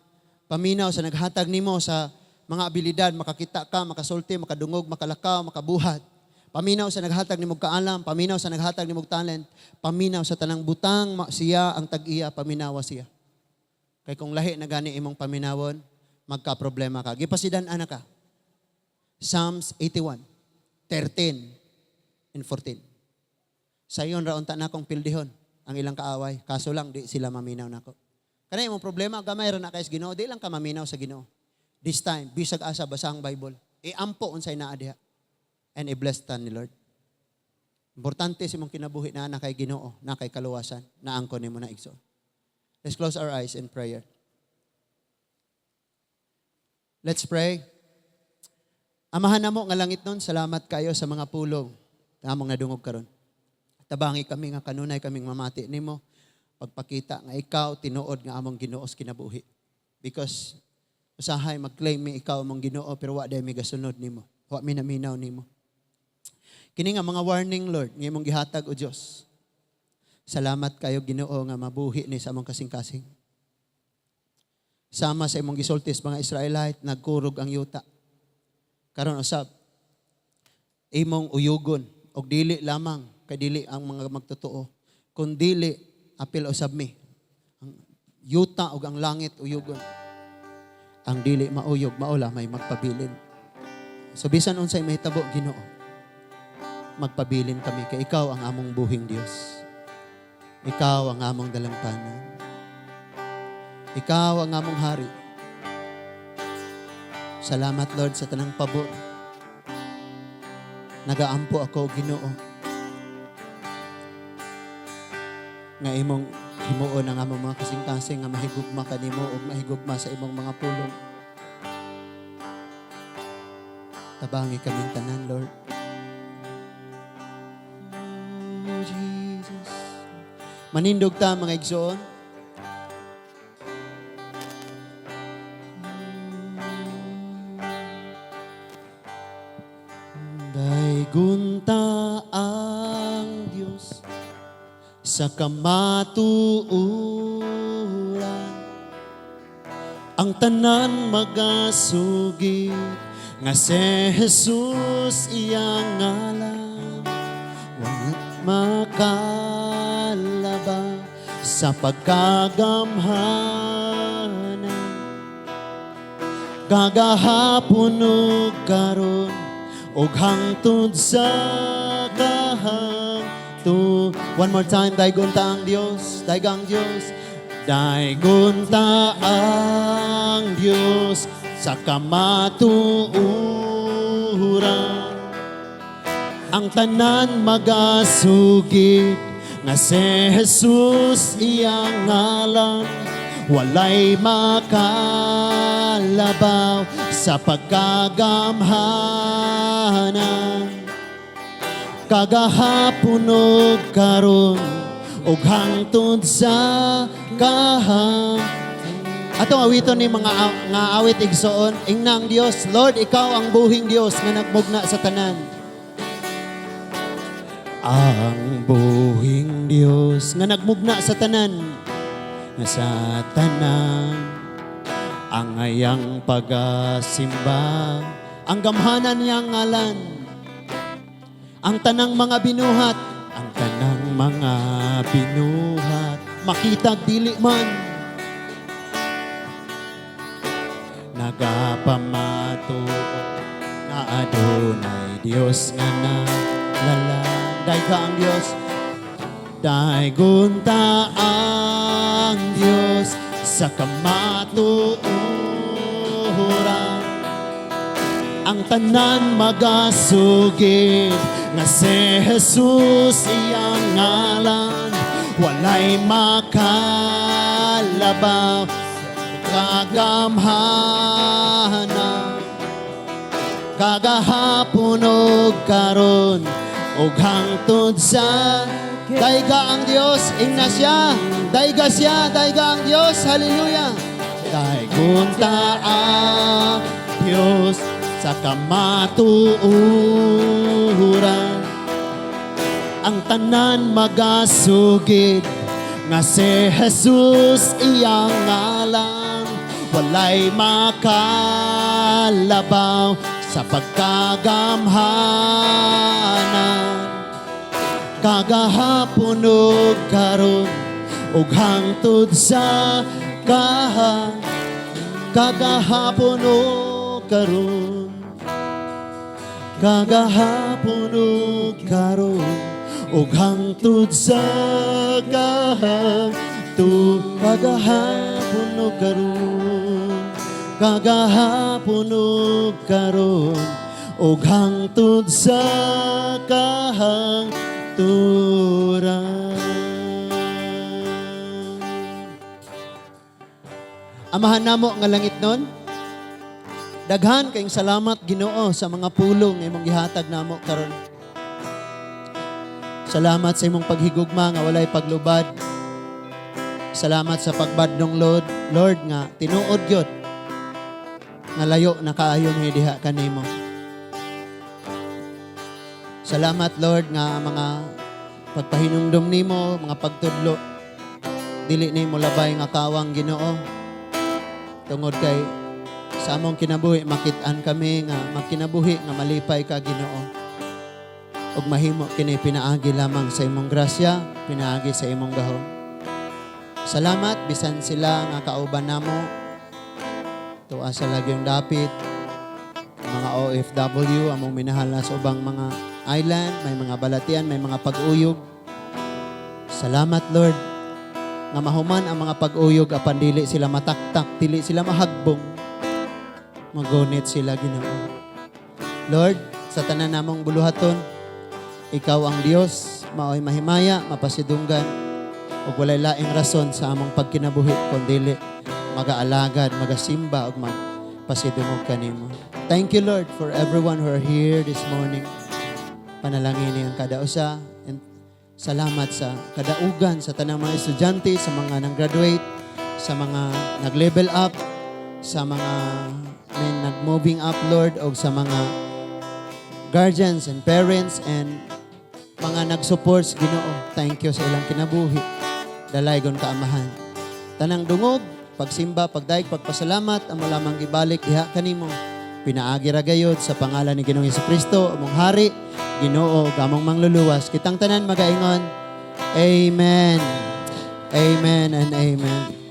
paminaw sa naghatag nimo sa mga abilidad, makakita ka, makasulti, makadungog, makalakaw, makabuhat. Paminaw sa naghatag ni mong kaalam, paminaw sa naghatag ni mong talent, paminaw sa tanang butang, siya ang tag-iya, paminawa siya. Kay kung lahi na gani imong paminawon, magka-problema ka. Gipasidan anak ka. Psalms 81, 13 and 14. Sa iyon raon ta na kong pildihon ang ilang kaaway. Kaso lang, di sila maminaw nako. Kana imong problema, gamay ra na kay Ginoo, di lang ka maminaw sa Ginoo. This time, bisag asa basa ang Bible. Iampo unsay naa diha. And i-bless ta ni Lord. Importante si mong kinabuhi na kay Ginoo, na kay kaluwasan, na angkon nimo na igsoon. Let's close our eyes in prayer. Let's pray. Amahan namo nga langit nun, salamat kayo sa mga pulong na among nadungog karon. Tabangi kami nga kanunay kaming mamati nimo, pagpakita nga ikaw tinuod nga among Ginoo kinabuhi. Because usahay mag-claim mi ikaw among Ginoo pero wa day mi gasunod nimo. Wa minaminaw nimo. Kini nga mga warning, Lord, nga imong gihatag o Dios. Salamat kayo Ginoo nga mabuhi ni sa among kasing-kasing. Sama sa imong gisultis mga Israelite, nagkurog ang yuta. Karon usab, imong uyugon og dili lamang kay dili ang mga magtotoo, kun dili apil usab mi. Ang yuta ug ang langit uyugon. Ang dili mauyog maula may magpabilin. So bisan unsay mahitabo Ginoo, magpabilin kami kay ikaw ang among buhing Dios. Ikaw ang among dalampanan. Ikaw ang among hari. Salamat Lord sa tanang pabor. Nagaampo ako Ginoo nga imong himuon ang among mga kasing-kasing nga mahigugma kanimo ug mahigugma sa imong mga pulong. Tabangi kaming tanan Lord. Oh, Jesus. Manindog ta mga igsoon. Daygunta ang Dios sa kamatuuran, ang tanan magasugid nga si Jesus iyang ngalan, walit makalaba sa pagkagamhanan, kagahapon ug karon ug hangtod sa kahangtod. One more time, daygunta ang Dios, daygang Dios. Daygunta ang Dios sa kamatuuran, ang tanan magasugid nga si Jesus iyang ngalan, walay makalabaw sa pagkagamhanan, kagahapon ug karon ug hangtod sa kahangtod. Atong awiton ni mga nga awit igsoon, ingnang Dios, Lord, ikaw ang buhing Dios nga nagmugna sa tanan. Ang buhing Dios nga nagmugna sa tanan, nga sa tanan ang ayang pagasimba, ang gamhanan niyang ngalan, ang tanang mga binuhat, ang tanang mga binuhat, makitag dili man, nagapamatuo na adunay Dios nga naglalang. Dayga ang Dios, daygunta ang Dios sa kamatuoran, ang tanan magasugid nga si Jesus iyang ngalan, walay makalabaw kagamhanan, kagahapon ug karon ug hangtod sa dayga ang Dios. Ingna siya, dayga siya, dayga ang Dios. Hallelujah. Daygunta ang Dios sa kamatuoran, ang tanan magasugid nga si Jesus iyang ngalan, walay makalabaw sa pagkagamhanan, kagahapon ug karon ug hangtod sa kagahapon ug karon, kagahapon ug karon ug hangtod sa kagahapon ug karon, kagahapon ug karon ug hangtod sa kahangturan. Amahan namo nga langit nun, daghan kayong salamat Ginoo sa mga pulong nga imong gihatag namo karon. Salamat sa imong paghigugma nga walay paglubad. Salamat sa pagbadlong Lord nga tinuod gyud nga layo na kaayo nga diha kanimo. Salamat, Lord, nga mga pagpahinumdum nimo, mga pagtudlo, dili nimo labay nga kawang Ginoo. Tungod kay sa among kinabuhi, makit-an kami nga magkinabuhi nga malipay ka, Ginoo. Ug mahimo kini pinaagi lamang sa imong grasya, pinaagi sa imong gahom. Salamat, bisan sila nga kauban namo, tuwa sa lagyong dapit, mga OFW, among minahala sa ubang mga island, may mga balatian, may mga pag-uyog. Salamat, Lord, nga mahuman ang mga pag-uyog apan dili sila mataktak, dili sila mahagbong. Magunit sila, Ginoo. Lord, sa tanan namong buluhaton, ikaw ang Dios, maoy mahimaya, mapasidunggan, ug walay laing rason sa among pagkinabuhi kundi mag-aalagad, magasimba ug magpasidungog kanimo. Thank you, Lord, for everyone who are here this morning. Panalangin ang kada usa. And salamat sa kadaugan sa tanang mga estudyante, sa mga nang-graduate, sa mga nag-level up, sa mga nag-moving up, Lord, o sa mga guardians and parents and mga nag-supports, Ginoo. Thank you sa ilang kinabuhi. Dalaygon kaamahan. Tanang dungog, pagsimba, pagdaig, pagpasalamat, amo lamang ibalik diha kanimo. Pinaagi ra gayud sa pangalan ni Ginoong Jesucristo, among hari, Ginoo, gamong mangluluwas. Kitang tanan magaingon. Amen. Amen and amen.